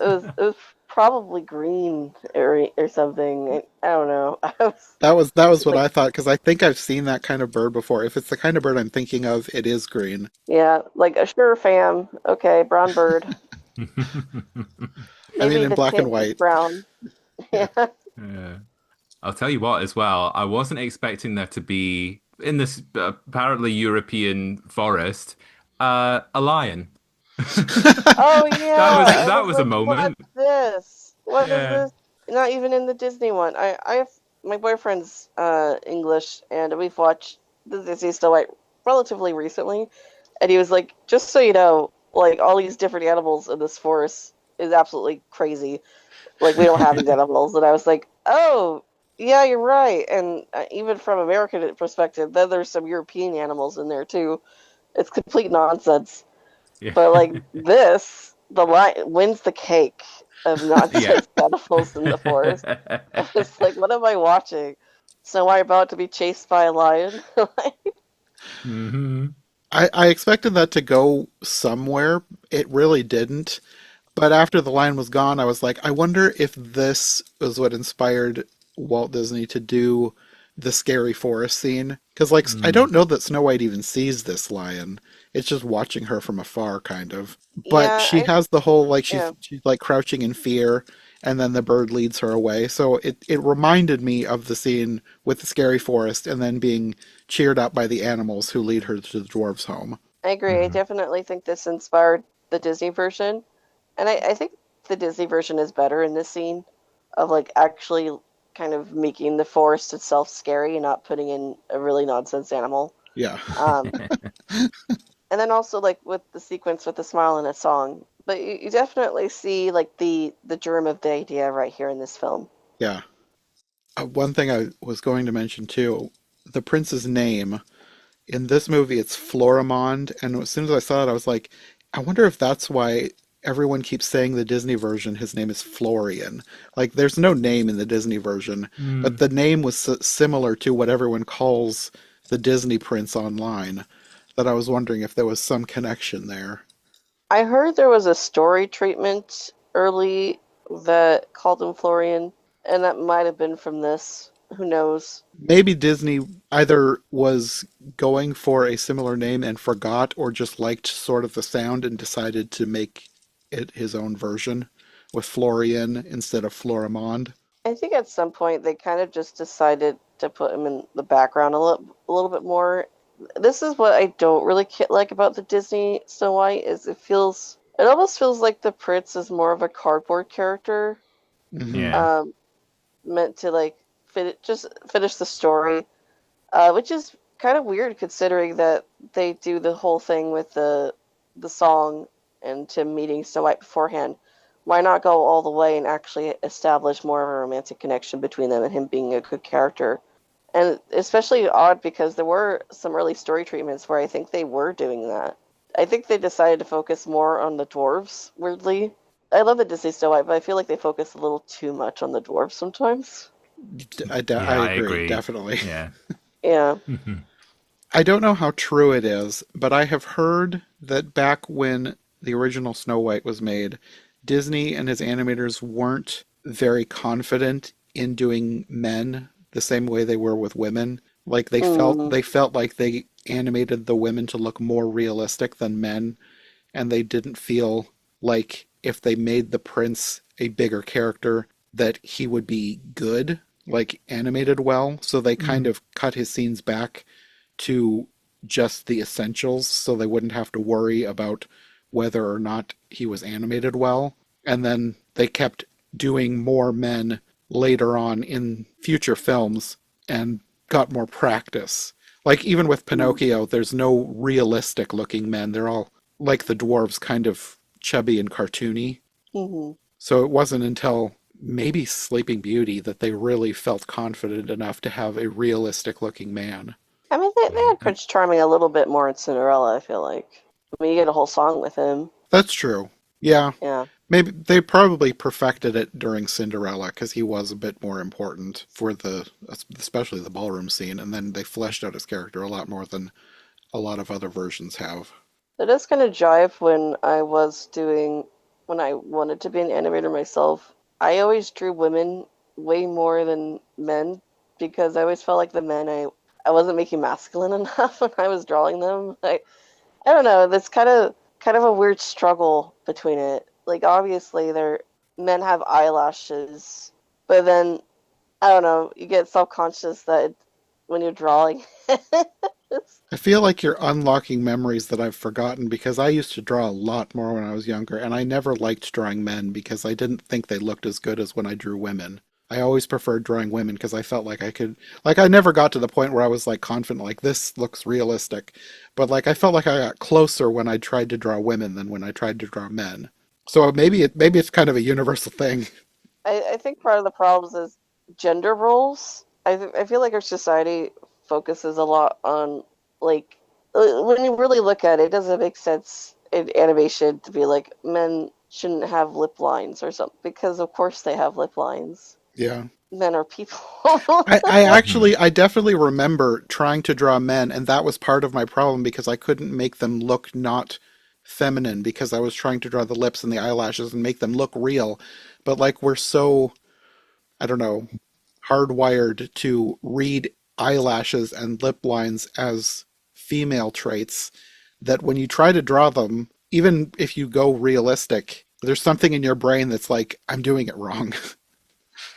it was probably green or something. I don't know. I was That was what like, I thought, because I think I've seen that kind of bird before. If it's the kind of bird I'm thinking of, it is green. yeah, like a sure fam. Okay, brown bird. I mean, Maybe in the black and tint is white. brown. Yeah. Yeah. Yeah. I'll tell you what, as well, I wasn't expecting there to be in this apparently European forest, a lion. Oh That was yeah, I that was was a like, moment. what's this? What is Yeah. this? Not even in the Disney one. I have my boyfriend's English, and we've watched the Disney Snow White relatively recently, and he was like, just so you know, like all these different animals in this forest is absolutely crazy. Like we don't have these animals, and I was like, oh yeah, you're right. And even from American perspective, then there's some European animals in there too. It's complete nonsense. Yeah. But like this, the lion wins the cake of Yeah. nonsense animals in the forest. I was like, what am I watching? So am I about to be chased by a lion? Like, Hmm. I expected that to go somewhere. It really didn't. But after the line was gone, I was like, I wonder if this was what inspired Walt Disney to do the scary forest scene. Because, like, I Mm. don't know that Snow White even sees this lion. It's just watching her from afar, kind of. But yeah, she has the whole, like, yeah, she's like crouching in fear, and then the bird leads her away. So it reminded me of the scene with the scary forest, and then being cheered up by the animals who lead her to the dwarves' home. I agree. I Hmm. definitely think this inspired the Disney version, and I think the Disney version is better in this scene of like actually kind of making the forest itself scary and not putting in a really nonsense animal. Yeah. Um, and then also like with the sequence with the smile and a song, but you definitely see like the germ of the idea right here in this film. Yeah. One thing I was going to mention too, the prince's name in this movie, it's Florimond, and as soon as I saw it, I was like, I wonder if that's why everyone keeps saying the Disney version his name is Florian. Like, there's no name in the Disney version, but Mm. the name was similar to what everyone calls the Disney prince online. That I was wondering if there was some connection there. I heard there was a story treatment early that called him Florian, and that might have been from this. Who knows? Maybe Disney either was going for a similar name and forgot, or just liked sort of the sound and decided to make it his own version with Florian instead of Florimond. I think at some point they kind of just decided to put him in the background a little bit more. This is what I don't really like about the Disney Snow White is it almost feels like the prince is more of a cardboard character, Hmm. Yeah. um, meant to like just finish the story, which is kind of weird considering that they do the whole thing with the song and Tim meeting Snow White beforehand. Why not go all the way and actually establish more of a romantic connection between them and him being a good character? And especially odd because there were some early story treatments where I think they were doing that. I think they decided to focus more on the dwarves, weirdly. I love the Disney Snow White, but I feel like they focus a little too much on the dwarves sometimes. I Yeah, I agree, agree. definitely. Yeah. Yeah. I don't know how true it is, but I have heard that back when the original Snow White was made, Disney and his animators weren't very confident in doing men the same way they were with women. Like Mm. they felt like they animated the women to look more realistic than men, and they didn't feel like if they made the prince a bigger character that he would be good, like animated well. So they kind Mm. of cut his scenes back to just the essentials so they wouldn't have to worry about whether or not he was animated well. And then they kept doing more men later on in future films and got more practice. Like even with Pinocchio, there's no realistic looking men. They're all like the dwarves, kind of chubby and cartoony. Hmm. So it wasn't until maybe Sleeping Beauty that they really felt confident enough to have a realistic looking man. I mean, they Yeah. had Prince Charming a little bit more in Cinderella, I feel like. I mean, you get a whole song with him. That's true. Yeah, Yeah. maybe they probably perfected it during Cinderella because he was a bit more important for especially the ballroom scene, and then they fleshed out his character a lot more than a lot of other versions have. It does kind of jive when I wanted to be an animator myself. I always drew women way more than men because I always felt like the men I wasn't making masculine enough when I was drawing them. I don't know, that's kind of a weird struggle between it. Like obviously men have eyelashes, but then I don't know, you get self-conscious that when you're drawing it's, I feel like you're unlocking memories that I've forgotten because I used to draw a lot more when I was younger, and I never liked drawing men because I didn't think they looked as good as when I drew women. I always preferred drawing women because I felt like I could, like, I never got to the point where I was like confident, like, this looks realistic. But like, I felt like I got closer when I tried to draw women than when I tried to draw men. So maybe it's kind of a universal thing. I think part of the problems is gender roles. I feel like our society focuses a lot on like when you really look at it, it doesn't make sense in animation to be like men shouldn't have lip lines or something because of course they have lip lines. Yeah. Men are people. I definitely remember trying to draw men, and that was part of my problem because I couldn't make them look not feminine because I was trying to draw the lips and the eyelashes and make them look real. But like we're so, I don't know, hardwired to read eyelashes and lip lines as female traits that when you try to draw them, even if you go realistic, there's something in your brain that's like, I'm doing it wrong.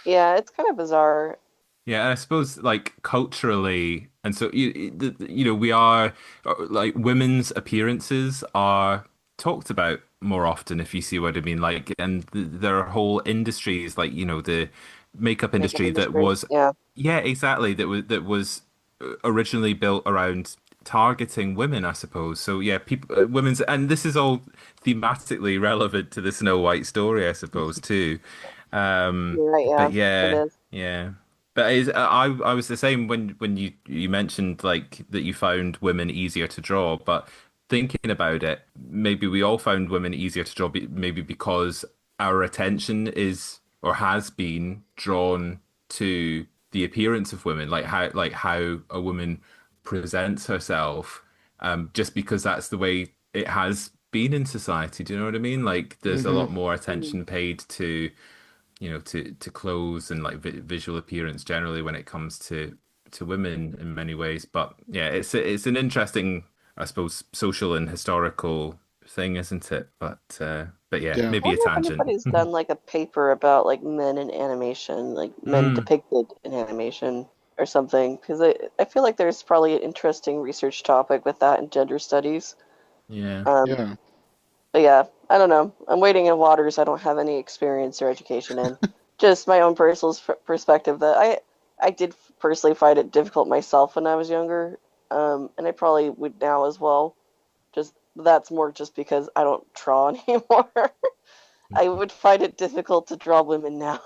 Yeah, it's kind of bizarre. Yeah, and I suppose like culturally, and so you know, we are like women's appearances are talked about more often, if you see what I mean. Like, and there are whole industries, like you know, the makeup Makeup industry that industry. was, Yeah. yeah, exactly, that was originally built around targeting women, I suppose. So yeah, people, women's, and this is all thematically relevant to the Snow White story, I suppose, too. You're right, But yeah. It yeah, is. yeah. But I was the same when you mentioned like that you found women easier to draw, but thinking about it, maybe we all found women easier to draw, maybe because our attention is or has been drawn to the appearance of women, like how a woman presents herself, just because that's the way it has been in society. Do you know what I mean? Like there's a Hmm. lot more Mhm. attention paid to to clothes and like visual appearance generally when it comes to women in many ways. But yeah, it's an interesting, I suppose, social and historical thing, isn't it? But yeah, Yeah. I maybe a wonder if tangent. anybody's done like a paper about like men in animation, like men Mm, depicted in animation or something, because I feel like there's probably an interesting research topic with that in gender studies. yeah. Um, Yeah. but yeah, I don't know. I'm wading in waters I don't have any experience or education in. Just my own personal perspective that I did personally find it difficult myself when I was younger, and I probably would now as well. Just that's more just because I don't draw anymore. I would find it difficult to draw women now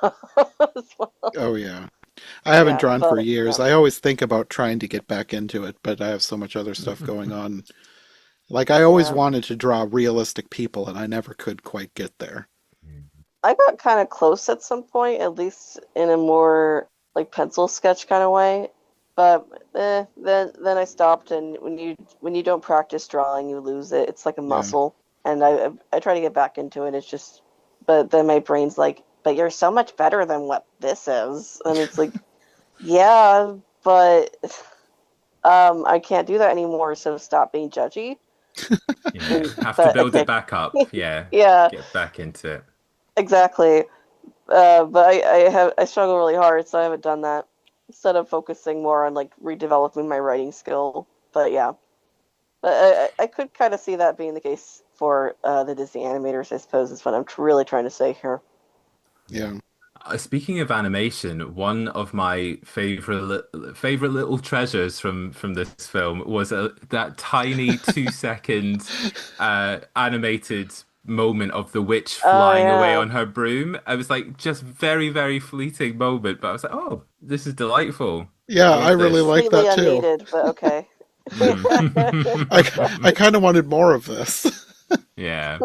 as well. Oh, yeah. I haven't Yeah, drawn but for years. yeah, I always think about trying to get back into it, but I have so much other stuff going on. Like, I always yeah. wanted to draw realistic people, and I never could quite get there. I got kind of close at some point, at least in a more like pencil sketch kind of way. But then I stopped, and when you don't practice drawing, you lose it. It's like a Yeah. muscle, and I try to get back into it. It's just, but then my brain's like, but you're so much better than what this is, and it's like, yeah, but I can't do that anymore, so stop being judgy. Yeah, And have to but I build it can't. back up. Yeah, Yeah, get back into it. exactly. But I struggle really hard, so I haven't done that. Instead of focusing more on like redeveloping my writing skill. But yeah, but I could kind of see that being the case for the Disney animators. I suppose is what I'm really trying to say here. Yeah. Speaking of animation, one of my favorite little treasures from this film was that tiny 2 second animated moment of the witch Oh flying away yeah, on her broom. I was like, just very fleeting moment, but I was like, oh, this is delightful. Yeah, I I love really this. like completely that too. unneeded, but okay. I kind of wanted more of this. Yeah,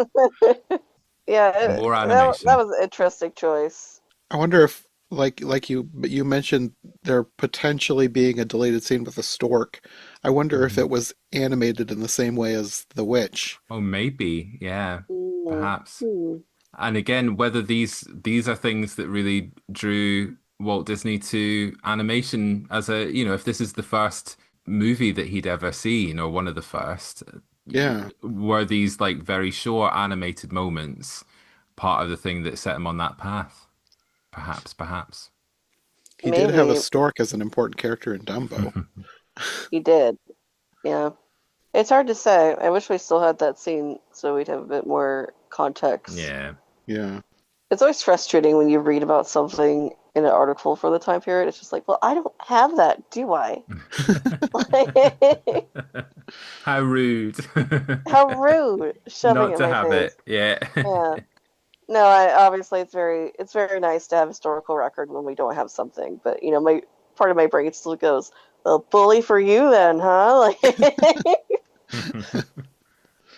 Yeah, more that animation. was an interesting choice. I wonder if, like you mentioned, there potentially being a deleted scene with a stork. I wonder if Mhm. it was animated in the same way as The Witch. Oh, maybe. Yeah, Mm, perhaps. hmm. And again, whether these are things that really drew Walt Disney to animation as if this is the first movie that he'd ever seen or one of the first, Yeah, were these like very short animated moments part of the thing that set him on that path? Perhaps. he did have a Maybe stork as an important character in Dumbo. he did. Yeah. It's hard to say. I wish we still had that scene so we'd have a bit more context. Yeah. Yeah. It's always frustrating when you read about something in an article for the time period. It's just like, well, I don't have that, do I? How rude. How rude, shoving it Not in to my have face. it. Yeah. Yeah. No, I obviously it's very nice to have historical record when we don't have something, but my part of my brain still goes, well, bully for you then, huh?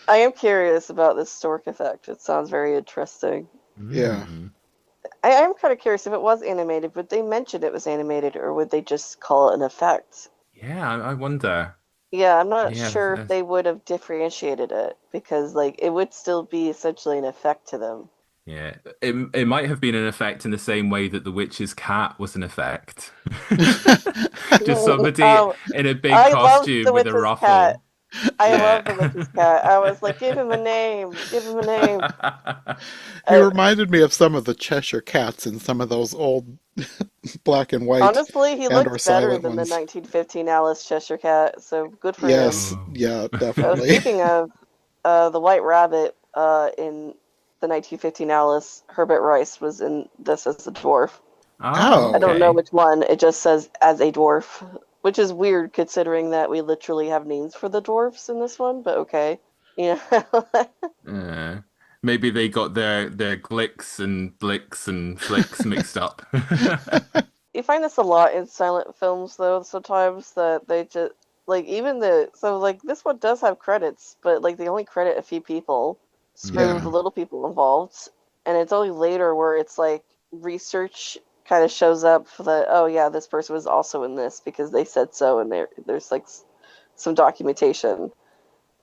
I am curious about this stork effect. It sounds very interesting. Yeah. Mm. I am kind of curious if it was animated, would they mention it was animated or would they just call it an effect? Yeah, I wonder. Yeah, I'm not Yeah, sure if they would have differentiated it because like it would still be essentially an effect to them. yeah. It might have been an effect in the same way that the witch's cat was an effect. Just somebody Oh, in a big I love costume the with a witch's cat. ruffle. I Yeah. love the witch's cat. I was like, give him a name, give him a name. He I, reminded me of some of the Cheshire Cats in some of those old black and white honestly, he and or looked better silent than the ones. 1915 Alice Cheshire Cat, so good for him. Yes, Oh. yeah, definitely. Speaking of the White Rabbit in the 1915 Alice, Herbert Rice was in this as a dwarf. Oh, I Oh, don't know okay. which one. It just says as a dwarf, which is weird considering that we literally have names for the dwarfs in this one, but okay. You know, Uh, maybe they got their glicks and blicks and flicks mixed up. you find this a lot in silent films though, sometimes that they just like even the so like this one does have credits, but like they only credit a few people, screw the yeah, Mm. little people involved, and it's only later where it's like research kind of shows up that oh yeah, this person was also in this because they said so, and there's like some documentation,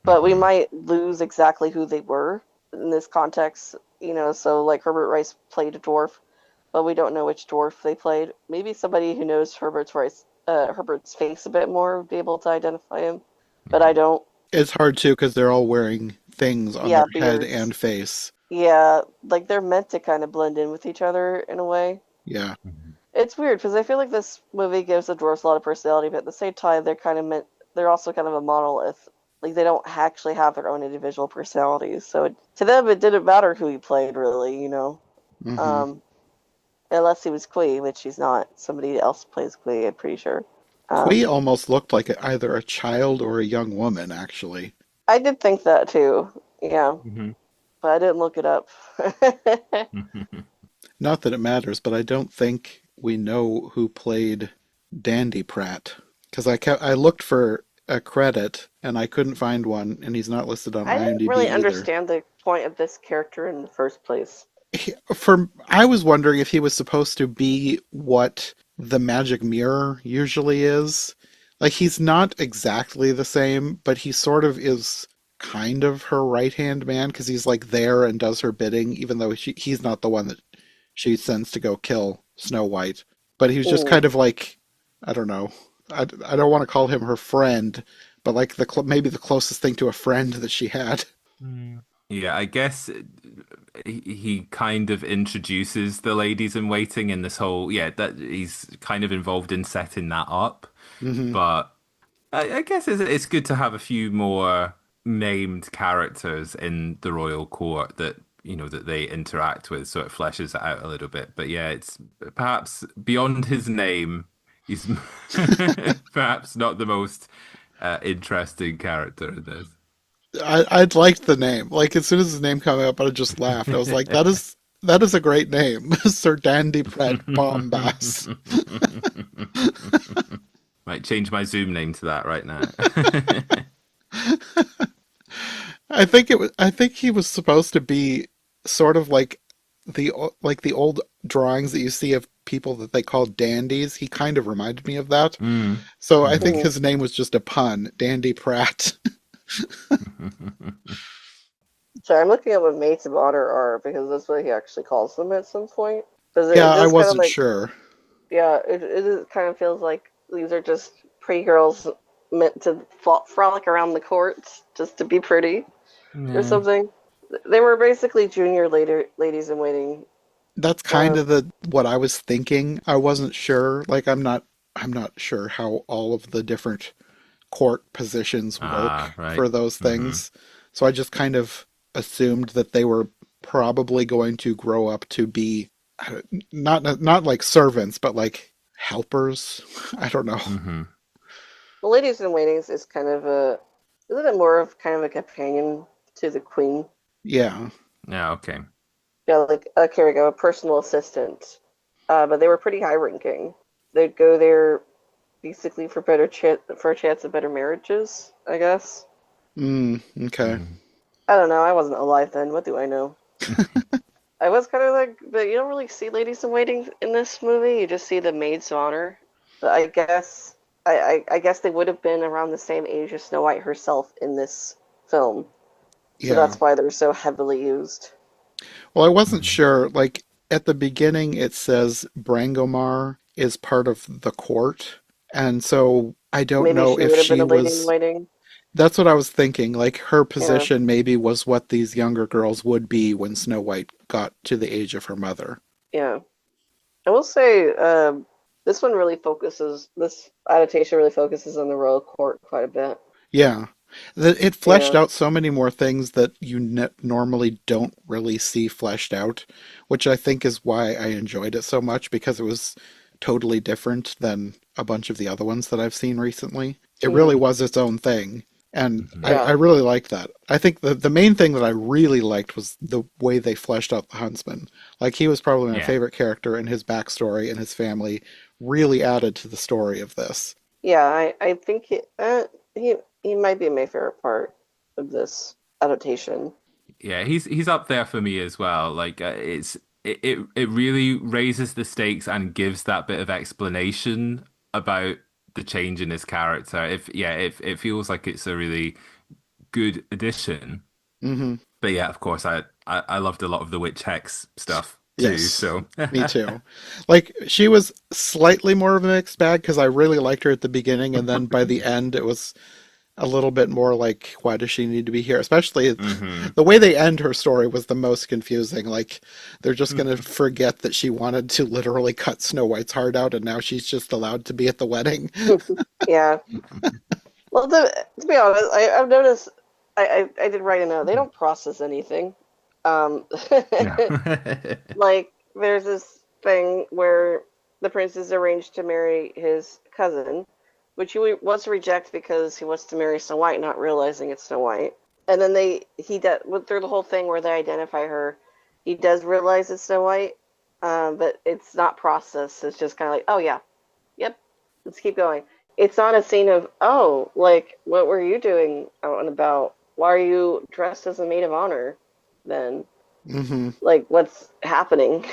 but we Hmm. might lose exactly who they were in this context, so like Herbert Rice played a dwarf, but we don't know which dwarf they played. Maybe somebody who knows Herbert's face a bit more would be able to identify him, but I Yeah. don't. it's hard too because they're all wearing things on Yeah, their head and beards. face. Yeah, like they're meant to kind of blend in with each other in a way. Yeah, Mhm. It's weird because I feel like this movie gives the dwarves a lot of personality, but at the same time, they're kind of meant. They're also kind of a monolith. Like they don't actually have their own individual personalities. So to them, it didn't matter who he played, really. hmm. Um, unless he was Quee, which he's not. Somebody else plays Quee, I'm pretty sure. Quee Um, almost looked like either a child or a young woman, actually. I did think that too. Yeah, Mhm. but I didn't look it up. Not that it matters, but I don't think we know who played Dandy Pratt because I looked for a credit and I couldn't find one, and he's not listed on I didn't IMDb really either. understand the point of this character in the first place. I was wondering if he was supposed to be what the magic mirror usually is. Like he's not exactly the same, but he sort of is kind of her right-hand man because he's like there and does her bidding, even though he's not the one that she sends to go kill Snow White. But he was just Mm. kind of like, I don't know. I don't want to call him her friend, but like maybe the closest thing to a friend that she had. Mm. Yeah, I guess he kind of introduces the ladies in waiting in this whole, yeah, that he's kind of involved in setting that up. Hmm. But I guess it's good to have a few more named characters in the royal court that that they interact with, so it fleshes it out a little bit. But yeah, it's perhaps beyond his name, he's perhaps not the most interesting character in this. I'd liked the name. Like as soon as his name came up, I just laughed. I was like, that is a great name, Sir Dandy Pret Bombas. Might change my Zoom name to that right now. I think he was supposed to be sort of like the old drawings that you see of people that they call dandies. He kind of reminded me of that. Mm. So I think Hmm. Mhm. his name was just a pun, Dandy Pratt. So I'm looking at what maids of honor are because that's what he actually calls them at some point. Because Yeah, it I does kind of wasn't like, sure. yeah, kind of feels like these are just pretty girls meant to frolic around the courts just to be pretty or Yeah. something. They were basically junior ladies in waiting. That's kind Um, of the what I was thinking. I wasn't sure. Like I'm not sure how all of the different court positions Ah, work right. for those Hmm. things. So I just kind of assumed that they were probably going to grow up to be not like servants, but like helpers. I don't know. Hmm. the ladies in waiting is kind of a, isn't it more of kind of a companion to the queen? Yeah. Yeah, okay. Yeah, like here we go, a personal assistant. But they were pretty high ranking. They'd go there basically for for a chance of better marriages, I guess. Okay. Mm. I don't know. I wasn't alive then. What do I know? I was kind of like, but you don't really see ladies in waiting in this movie. You just see the maids of honor. But I guess they would have been around the same age as Snow White herself in this film, so Yeah. that's why they're so heavily used. Well, I wasn't Mhm. sure. Like at the beginning, it says Brangomar is part of the court, and so I don't Maybe know she if would have been she a lady in was. waiting. That's what I was thinking. Like her Yeah, position maybe was what these younger girls would be when Snow White got to the age of her mother. yeah. I will say, this adaptation really focuses on the royal court quite a bit. Yeah. It fleshed Yeah, out so many more things that you normally don't really see fleshed out, which I think is why I enjoyed it so much because it was totally different than a bunch of the other ones that I've seen recently. It hmm, really was its own thing. And Mhm. I yeah, really liked that. I think the main thing that I really liked was the way they fleshed out the huntsman. Like he was probably my Yeah. favorite character, and his backstory and his family really added to the story of this. yeah. I think he might be my favorite part of this adaptation. Yeah, he's up there for me as well. Like it really raises the stakes and gives that bit of explanation about the change in his character. If yeah, it feels like it's a really good addition. Hmm. But yeah, of course, I loved a lot of the witch hex stuff too. Yes, So me too. Like she was slightly more of a mixed bag because I really liked her at the beginning, and then by the end, it was a little bit more like, why does she need to be here? Especially hmm. the way they end her story was the most confusing. Like they're just gonna forget that she wanted to literally cut Snow White's heart out, and now she's just allowed to be at the wedding. Yeah. Well, to be honest, I've noticed. I did write a note. They don't process anything. Um, No. like there's this thing where the prince is arranged to marry his cousin, which he wants to reject because he wants to marry Snow White, not realizing it's Snow White. And then he does through the whole thing where they identify her. He does realize it's Snow White, but it's not processed. It's just kind of like, oh yeah, yep, let's keep going. It's not a scene of, oh, like, what were you doing out and about? Why are you dressed as a maid of honor then? Hmm. Like, what's happening?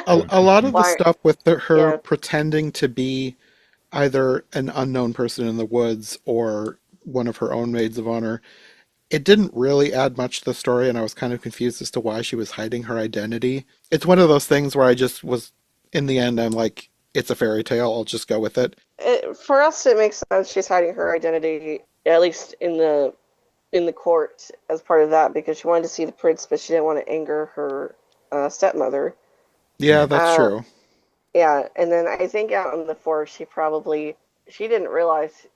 A lot of the Why? stuff with her Yeah. pretending to be either an unknown person in the woods or one of her own maids of honor, it didn't really add much to the story, and I was kind of confused as to why she was hiding her identity. It's one of those things where I just was, in the end, I'm like, it's a fairy tale, I'll just go with it. For us, it makes sense she's hiding her identity, at least in the court, as part of that, because she wanted to see the prince, but she didn't want to anger her stepmother. Yeah, that's Uh, true. yeah, and then I think out in the forest, she didn't realize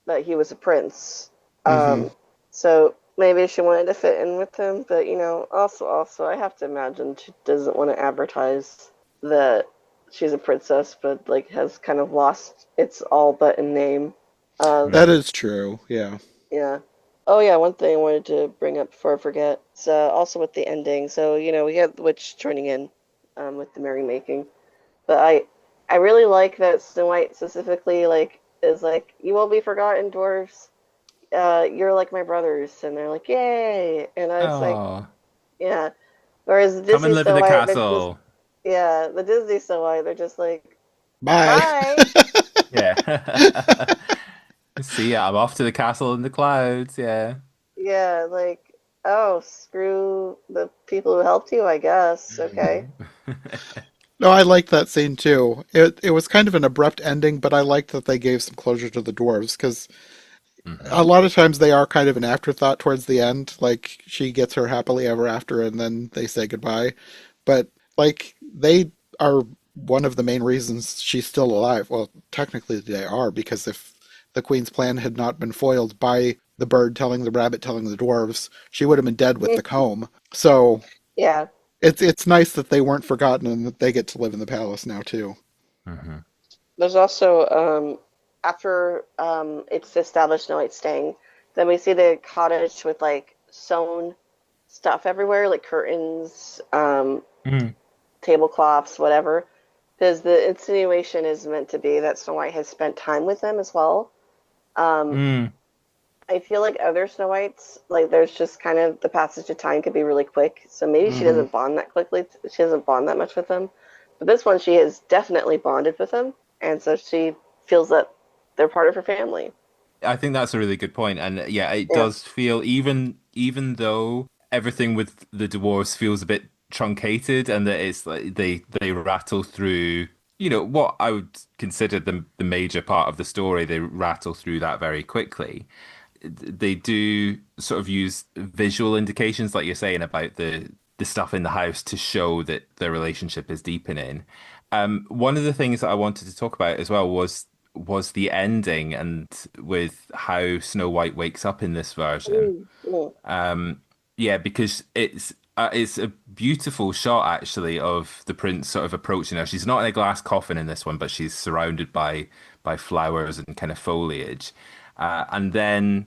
that he was a prince. Hmm. Um, so maybe she wanted to fit in with him, but also I have to imagine she doesn't want to advertise that she's a princess, but like has kind of lost its all but in name. That Mm. Um, is true. Yeah. yeah. Oh yeah, one thing I wanted to bring up before I forget. So also with the ending. So we had the witch joining in, with the merrymaking. But I really like that Snow White specifically like is like, you won't be forgotten, dwarves. You're like my brothers, and they're like, yay, and I was like, Oh, yeah. Whereas the come and Disney live in Snow the White, they're just, castle. yeah, the Disney Snow White, they're just like, Bye. bye. Yeah. See ya, I'm off to the castle in the clouds. Yeah. Yeah, like, oh, screw the people who helped you, I guess. Okay. Mhm. No, I liked that scene too. It was kind of an abrupt ending, but I liked that they gave some closure to the dwarves because a Hmm. lot of times they are kind of an afterthought towards the end. Like she gets her happily ever after and then they say goodbye. But like they are one of the main reasons she's still alive. Well, technically they are because if the queen's plan had not been foiled by the bird telling the rabbit telling the dwarves, she would have been dead with the comb. So Yeah. it's nice that they weren't forgotten and that they get to live in the palace now too. Hmm. There's also after it's established no it's staying, then we see the cottage with like sewn stuff everywhere, like curtains, Mm. tablecloths, whatever. Because the insinuation is meant to be that Snow White has spent time with them as well. Um, Mm. I feel like other Snow Whites, like there's just kind of the passage of time could be really quick. So maybe she Hmm. doesn't bond that quickly. She doesn't bond that much with them. But this one, she has definitely bonded with them, and so she feels that they're part of her family. I think that's a really good point. And yeah, it Yeah. does feel even though everything with the dwarves feels a bit truncated and that it's like they rattle through, what I would consider the major part of the story, they rattle through that very quickly. They do sort of use visual indications, like you're saying about the stuff in the house to show that the relationship is deepening. One of the things that I wanted to talk about as well was the ending and with how Snow White wakes up in this version. Mm, mm, Yeah, because it's a beautiful shot actually of the prince sort of approaching her. She's not in a glass coffin in this one, but she's surrounded by flowers and kind of foliage. And then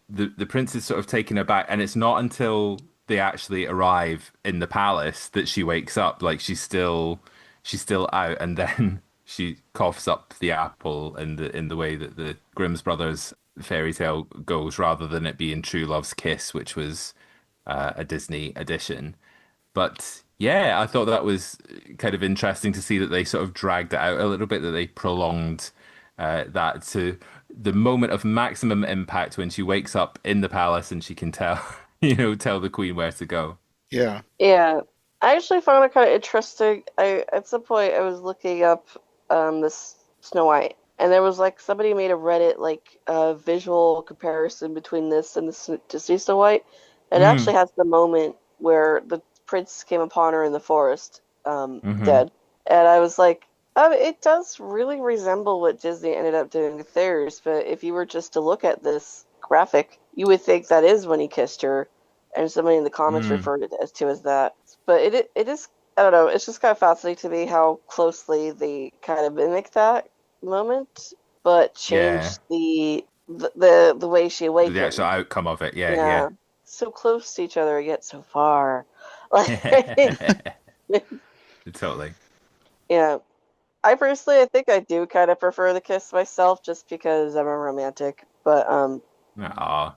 the prince is sort of taken aback, and it's not until they actually arrive in the palace that she wakes up. Like she's still out, and then she coughs up the apple in the way that the Grimm's brothers fairy tale goes, rather than it being True Love's Kiss, which was a Disney edition. But yeah, I thought that was kind of interesting to see that they sort of dragged it out a little bit, that they prolonged that to the moment of maximum impact when she wakes up in the palace and she can tell, tell the queen where to go. Yeah. yeah. I actually found it kind of interesting. I At some point I was looking up this Snow White, and there was like somebody made a Reddit like visual comparison between this and the Disney Snow White. It actually Mm, has the moment where the prince came upon her in the forest, hmm. dead, and I was like, it does really resemble what Disney ended up doing with theirs. But if you were just to look at this graphic, you would think that is when he kissed her, and somebody in the comments Mm, referred it to as that. But it is, I don't know. It's just kind of fascinating to me how closely they kind of mimic that moment, but yeah, change the way she the actual awakened. outcome of it. Yeah, yeah. Yeah, so close to each other yet so far. Like, Totally. yeah. I personally, I think I do kind of prefer the kiss myself, just because I'm a romantic. But Aw.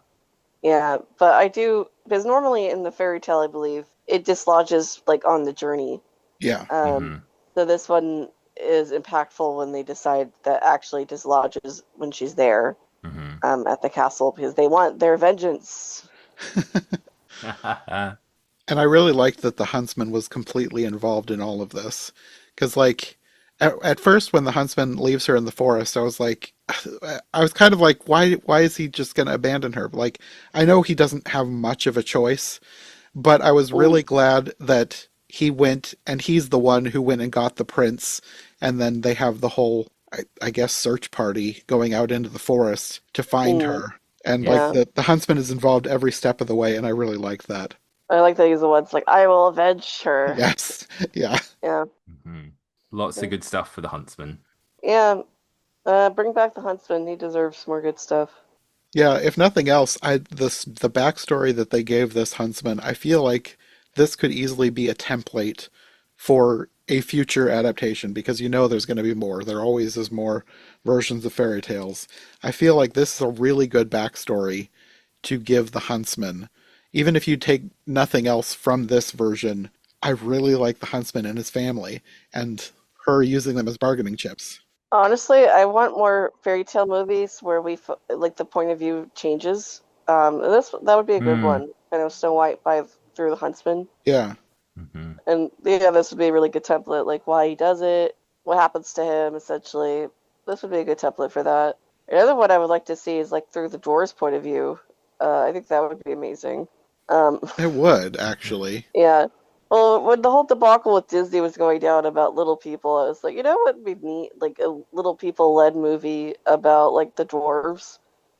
yeah. But I do, because normally in the fairy tale, I believe it dislodges like on the journey. Yeah. Um, Hmm. so this one is impactful when they decide that actually dislodges when she's there, Hmm. at the castle, because they want their vengeance. And I really liked that the huntsman was completely involved in all of this. Because, like, at first, when the huntsman leaves her in the forest, I was like, I was kind of like, why is he just going to abandon her? Like, I know he doesn't have much of a choice, but I was Mm, really glad that he went and he's the one who went and got the prince. And then they have the whole, I guess, search party going out into the forest to find mm. her. And like Yeah. the huntsman is involved every step of the way, and I really like that. I like that he's the one's like, I will avenge her. Yes. Yeah. Yeah. Hmm. Lots of good stuff for the huntsman. Yeah. Bring back the huntsman. He deserves more good stuff. Yeah, if nothing else, the backstory that they gave this huntsman, I feel like this could easily be a template for a future adaptation because you know there's going to be more. There always is more versions of fairy tales. I feel like this is a really good backstory to give the huntsman. Even if you take nothing else from this version, I really like the huntsman and his family and her using them as bargaining chips. Honestly, I want more fairy tale movies where like the point of view changes. And that would be a good Mm. one. Kind of Snow White by through the huntsman. Yeah, Hmm. And yeah, this would be a really good template, like why he does it, what happens to him, essentially. This would be a good template for that. Another one I would like to see is like through the dwarves' point of view. I think that would be amazing. Um, it would actually. yeah. Well, when the whole debacle with Disney was going down about Little People, I was like, you know what would be neat? Like a Little People-led movie about like the dwarves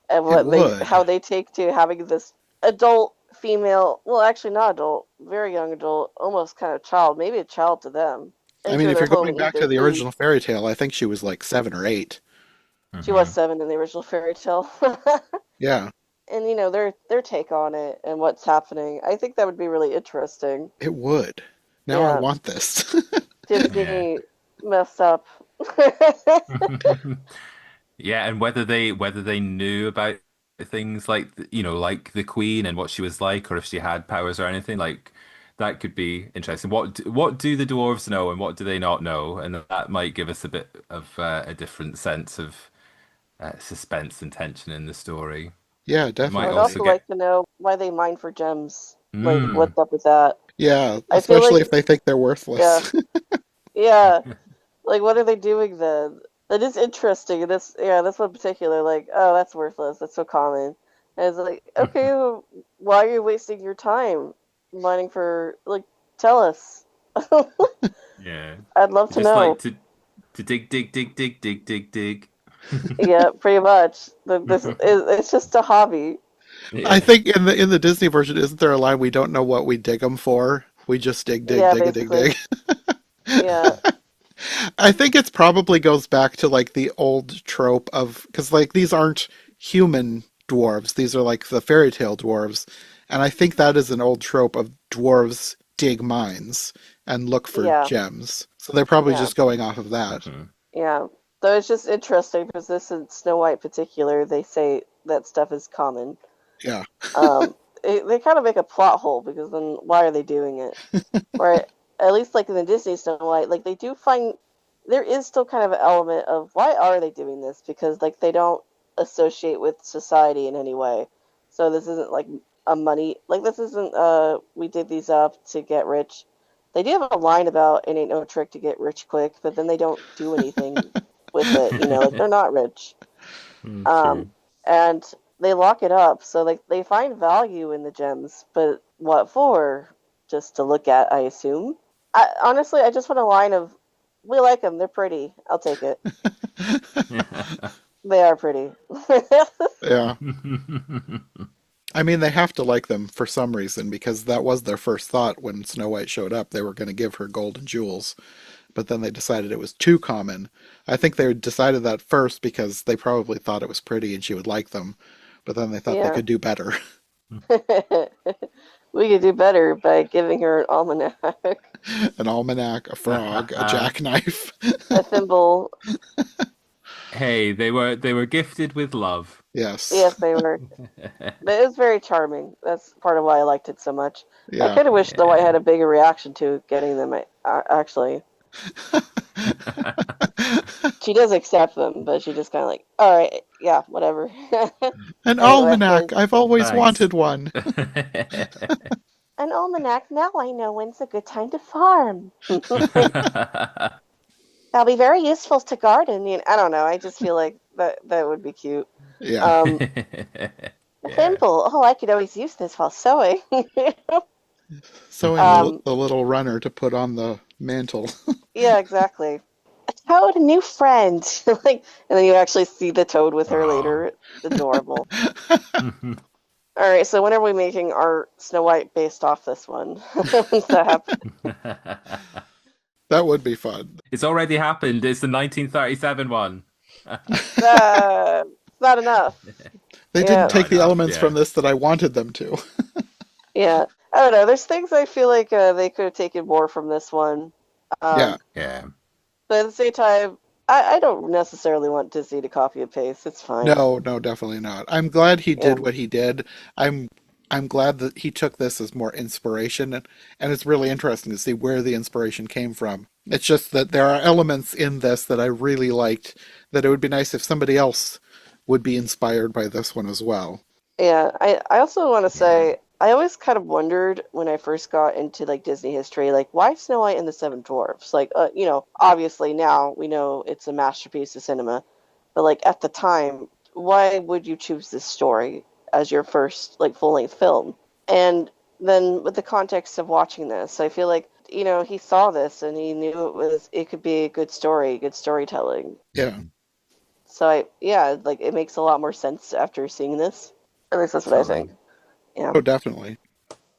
and It how would. they take to having this adult female, well, actually not adult, very young adult, almost kind of child, maybe a child to them, I mean, enter if their you're home going and eat back their to the food. original fairy tale, I think she was like 7 or 8. She was Hmm. 7 in the original fairy tale. Yeah, And their take on it and what's happening. I think that would be really interesting. it would. Now I Yeah, want this. Yeah. Disney messed up. Yeah, and whether they knew about things like like the Queen and what she was like, or if she had powers or anything like that could be interesting. What do the dwarves know and what do they not know? And that might give us a bit of a different sense of suspense and tension in the story. Yeah, It I might would definitely. also also like get to know why they mine for gems. Like, mm, what's up with that? Yeah, I feel especially like, if they think they're yeah, worthless. yeah. Like, what are they doing then? That is interesting. This one in particular, like, oh, that's worthless. That's so common. And it's like, okay, well, why are you wasting your time mining for, like, tell us. yeah. I'd love to Just like know. to dig, dig, dig, dig, dig, dig, dig. Yeah, pretty much. It's just a hobby. I Yeah. think in the Disney version, isn't there a line, we don't know what we dig them for? We just dig, dig, Yeah, dig, a dig, basically. dig. Yeah, I think it's probably goes back to like the old trope of, because like these aren't human dwarves, these are like the fairy tale dwarves, and I think that is an old trope of dwarves dig mines and look for yeah, gems. So they're probably yeah, just going off of that. Mhm. yeah. So it's just interesting because this in Snow White in particular, they say that stuff is common. Yeah. Um, they kind of make a plot hole because then why are they doing it? Or at least like in the Disney Snow White, like they do find there is still kind of an element of why are they doing this? Because like they don't associate with society in any way. So this isn't like a money like this isn't we did these up to get rich. They do have a line about it ain't no trick to get rich quick, but then they don't do anything with it, like they're not rich. Um, True. and they lock it up, so like they find value in the gems, but what for? Just to look at, I assume. Honestly, I just want a line of, "We like them. They're pretty. I'll take it. They are pretty." Yeah. I mean, they have to like them for some reason because that was their first thought when Snow White showed up. They were going to give her gold and jewels, but then they decided it was too common. I think they decided that first because they probably thought it was pretty and she would like them, but then they thought they Yeah. could do better. We could do better by giving her an almanac, An almanac, a frog, a jackknife. a thimble. Hey, they were gifted with love. Yes. Yes, they were. But it was very charming. That's part of why I liked it so much. I Yeah. kind of wish the White Yeah. had a bigger reaction to getting them. Actually, she does accept them, but she just kind of like, all right, yeah, whatever. An Anyway, almanac. I've always Thanks. wanted one. an almanac. Now I know when's a good time to farm. That'll be very useful to garden. I don't know. I just feel like that would be cute. Yeah. Um, a Yeah. thimble. Oh, I could always use this while sewing. Sewing um, the little runner to put on the mantle. yeah, exactly. A Toad, a new friend. Like, and then you actually see the toad with her Oh. later. It's adorable. All right, so when are we making our Snow White based off this one? When's that happen? That would be fun. It's already happened. It's the 1937 one. It's not enough. They didn't Yeah, Not take the enough, elements from yeah. this that I wanted them to. yeah. I don't know. There's things I feel like they could have taken more from this one. Yeah. Um, Yeah. but at the same time, I don't necessarily want Disney to copy and paste. It's fine. No, no, definitely not. I'm glad he Yeah, did what he did. I'm I'm glad that he took this as more inspiration, and it's really interesting to see where the inspiration came from. It's just that there are elements in this that I really liked that it would be nice if somebody else would be inspired by this one as well. yeah. I also want to Yeah. say I always kind of wondered when I first got into like Disney history, like why Snow White and the Seven Dwarfs? Like, obviously now we know it's a masterpiece of cinema, but like at the time, why would you choose this story as your first like full-length film? And then with the context of watching this, I feel like, he saw this and he knew it could be a good story, good storytelling. Yeah. So like it makes a lot more sense after seeing this. At least that's what I Totally. think. Yeah. Oh, definitely.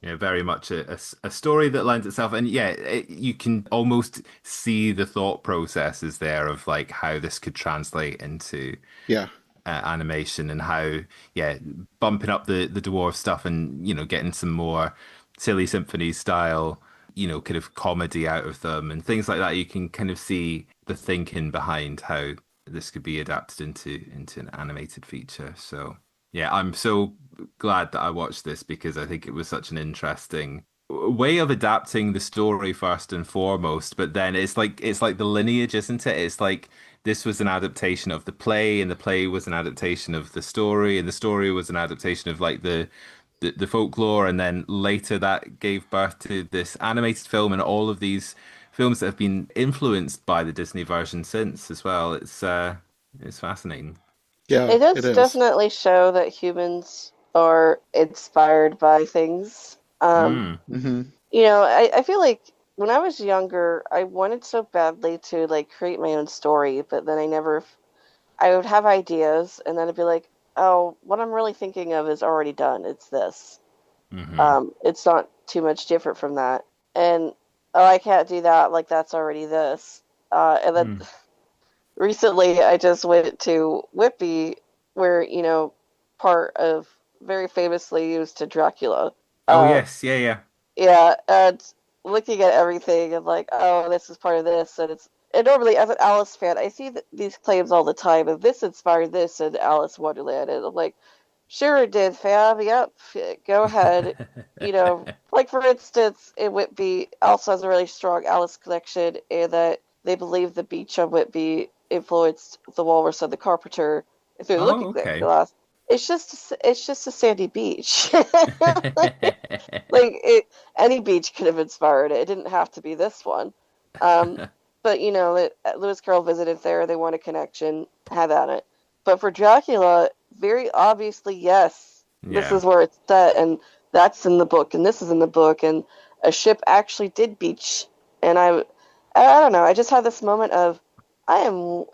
Yeah, very much a story that lends itself, and yeah, you can almost see the thought processes there of like how this could translate into Yeah. animation and how, yeah, bumping up the dwarf stuff and getting some more silly symphony style, kind of comedy out of them and things like that. You can kind of see the thinking behind how this could be adapted into an animated feature. So yeah, I'm so glad that I watched this because I think it was such an interesting way of adapting the story first and foremost, but then it's like the lineage, isn't it? It's like this was an adaptation of the play, and the play was an adaptation of the story, and the story was an adaptation of like the folklore, and then later that gave birth to this animated film and all of these films that have been influenced by the Disney version since as well. It's fascinating. Yeah, It it does is. definitely show that humans are inspired by things. Mm. Hmm. I feel like when I was younger, I wanted so badly to like create my own story, but then I would have ideas and then I'd be like, oh, what I'm really thinking of is already done. It's this. Hmm. It's not too much different from that. And oh, I can't do that. Like that's already this. And then Mm. recently I just went to Whitby, where, part of very famously used to Dracula. Oh Uh, yes, yeah, yeah. yeah, and looking at everything and like, oh, this is part of this, and normally as an Alice fan, I see these claims all the time of this inspired this in Alice Wonderland, and I'm like, sure it did, fam. Yep, go ahead. Like for instance, in Whitby, Alice has a really strong Alice connection, and that they believe the beach on Whitby influenced the Walrus and the Carpenter through the Oh, Looking okay. Glass. It's just a sandy beach. Like any beach could have inspired it. It didn't have to be this one. Um, but Lewis Carroll visited there. They want a connection. Have at it. But for Dracula, very obviously, yes, this Yeah. is where it's set, and that's in the book, and this is in the book, and a ship actually did beach. And I don't know. I just had this moment of I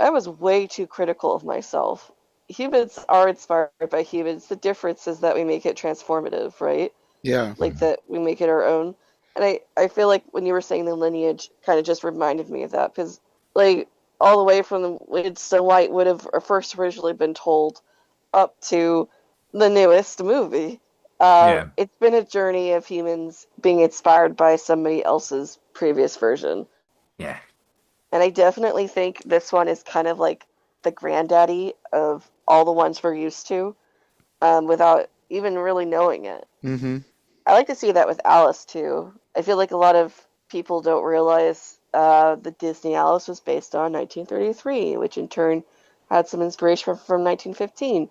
was way too critical of myself. Humans are inspired by humans. The difference is that we make it transformative, right? Yeah. Like that we make it our own. And I feel like when you were saying the lineage kind of just reminded me of that because like all the way from when Snow White would have first originally been told up to the newest movie. Yeah. It's been a journey of humans being inspired by somebody else's previous version. Yeah. And I definitely think this one is kind of like the granddaddy of all the ones we're used to, without even really knowing it. Hmm. I like to see that with Alice too. I feel like a lot of people don't realize the Disney Alice was based on 1933, which in turn had some inspiration from 1915.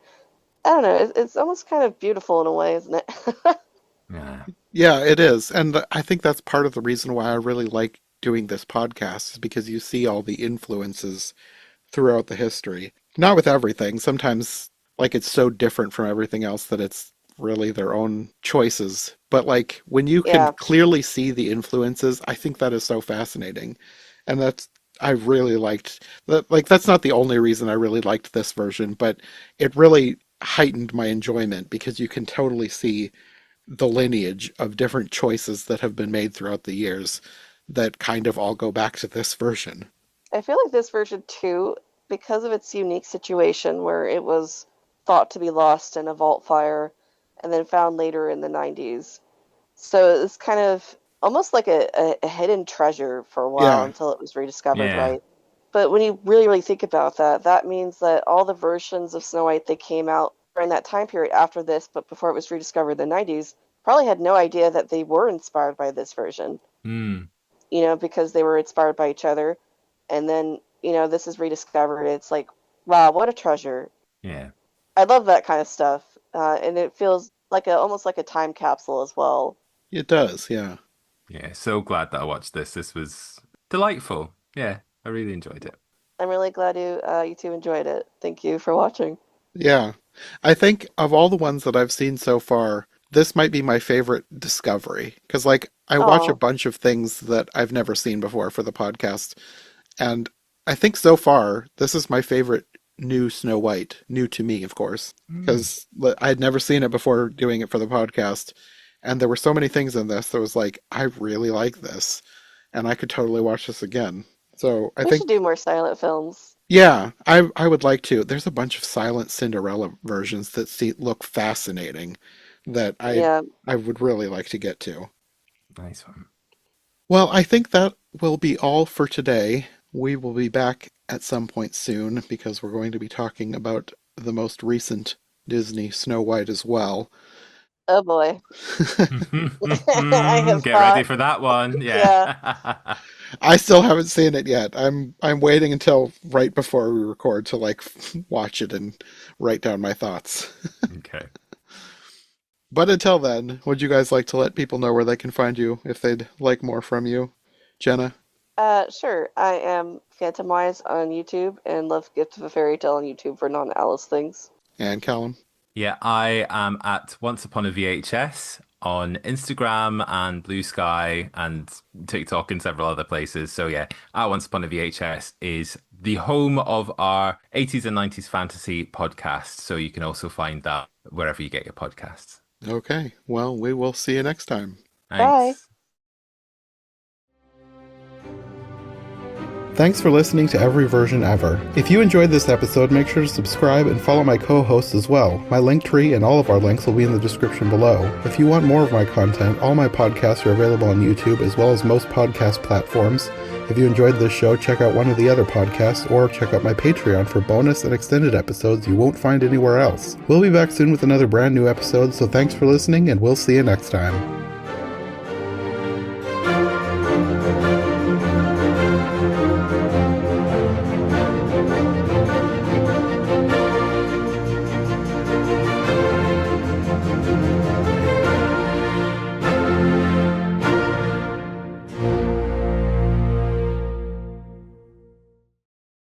I don't know. It's almost kind of beautiful in a way, isn't it? Yeah. Yeah, it is. And I think that's part of the reason why I really like doing this podcast is because you see all the influences throughout the history. Not with everything. Sometimes, like, it's so different from everything else that it's really their own choices. But, like, when you can Yeah, clearly see the influences, I think that is so fascinating. And I really liked that. Like, that's not the only reason I really liked this version, but it really heightened my enjoyment because you can totally see the lineage of different choices that have been made throughout the years that kind of all go back to this version. I feel like this version too, because of its unique situation where it was thought to be lost in a vault fire and then found later in the 90s. So it's kind of almost like a hidden treasure for a while Yeah, until it was rediscovered, Yeah. right? But when you really, really think about that, that means that all the versions of Snow White that came out during that time period after this, but before it was rediscovered in the 90s, probably had no idea that they were inspired by this version, Hmm. because they were inspired by each other. And then, this is rediscovered. It's like, wow, what a treasure. Yeah. I love that kind of stuff. And it feels like almost like a time capsule as well. it does. Yeah. Yeah. So glad that I watched this. This was delightful. Yeah. I really enjoyed it. I'm really glad you two enjoyed it. Thank you for watching. Yeah. I think of all the ones that I've seen so far, this might be my favorite discovery. Because, like, I watch a Oh, bunch of things that I've never seen before for the podcast. And I think so far, this is my favorite new Snow White. New to me, of course. Mm. Because I had never seen it before doing it for the podcast. And there were so many things in this that was like, I really like this. And I could totally watch this again. So I we should think, do more silent films. yeah, I would like to. There's a bunch of silent Cinderella versions that look fascinating that Yeah. I would really like to get to. Nice one. Well, I think that will be all for today. We will be back at some point soon because we're going to be talking about the most recent Disney Snow White as well. Oh boy. I have Get ready thought, for that one. yeah. Yeah. I still haven't seen it yet. I'm waiting until right before we record to like watch it and write down my thoughts. Okay. But until then, would you guys like to let people know where they can find you if they'd like more from you? Jenna Sure. I am Phantomwise on YouTube and love Gift of a Fairy Tale on YouTube for non-Alice things. and Callum. Yeah, I am at Once Upon a VHS on Instagram and Blue Sky and TikTok and several other places. So yeah, at Once Upon a VHS is the home of our 80s and 90s fantasy podcast. So you can also find that wherever you get your podcasts. Okay, well, we will see you next time. Bye. Thanks. Thanks for listening to Every Version Ever. If you enjoyed this episode, make sure to subscribe and follow my co-hosts as well. My link tree and all of our links will be in the description below. If you want more of my content, all my podcasts are available on YouTube as well as most podcast platforms. If you enjoyed this show, check out one of the other podcasts or check out my Patreon for bonus and extended episodes you won't find anywhere else. We'll be back soon with another brand new episode, so thanks for listening and we'll see you next time.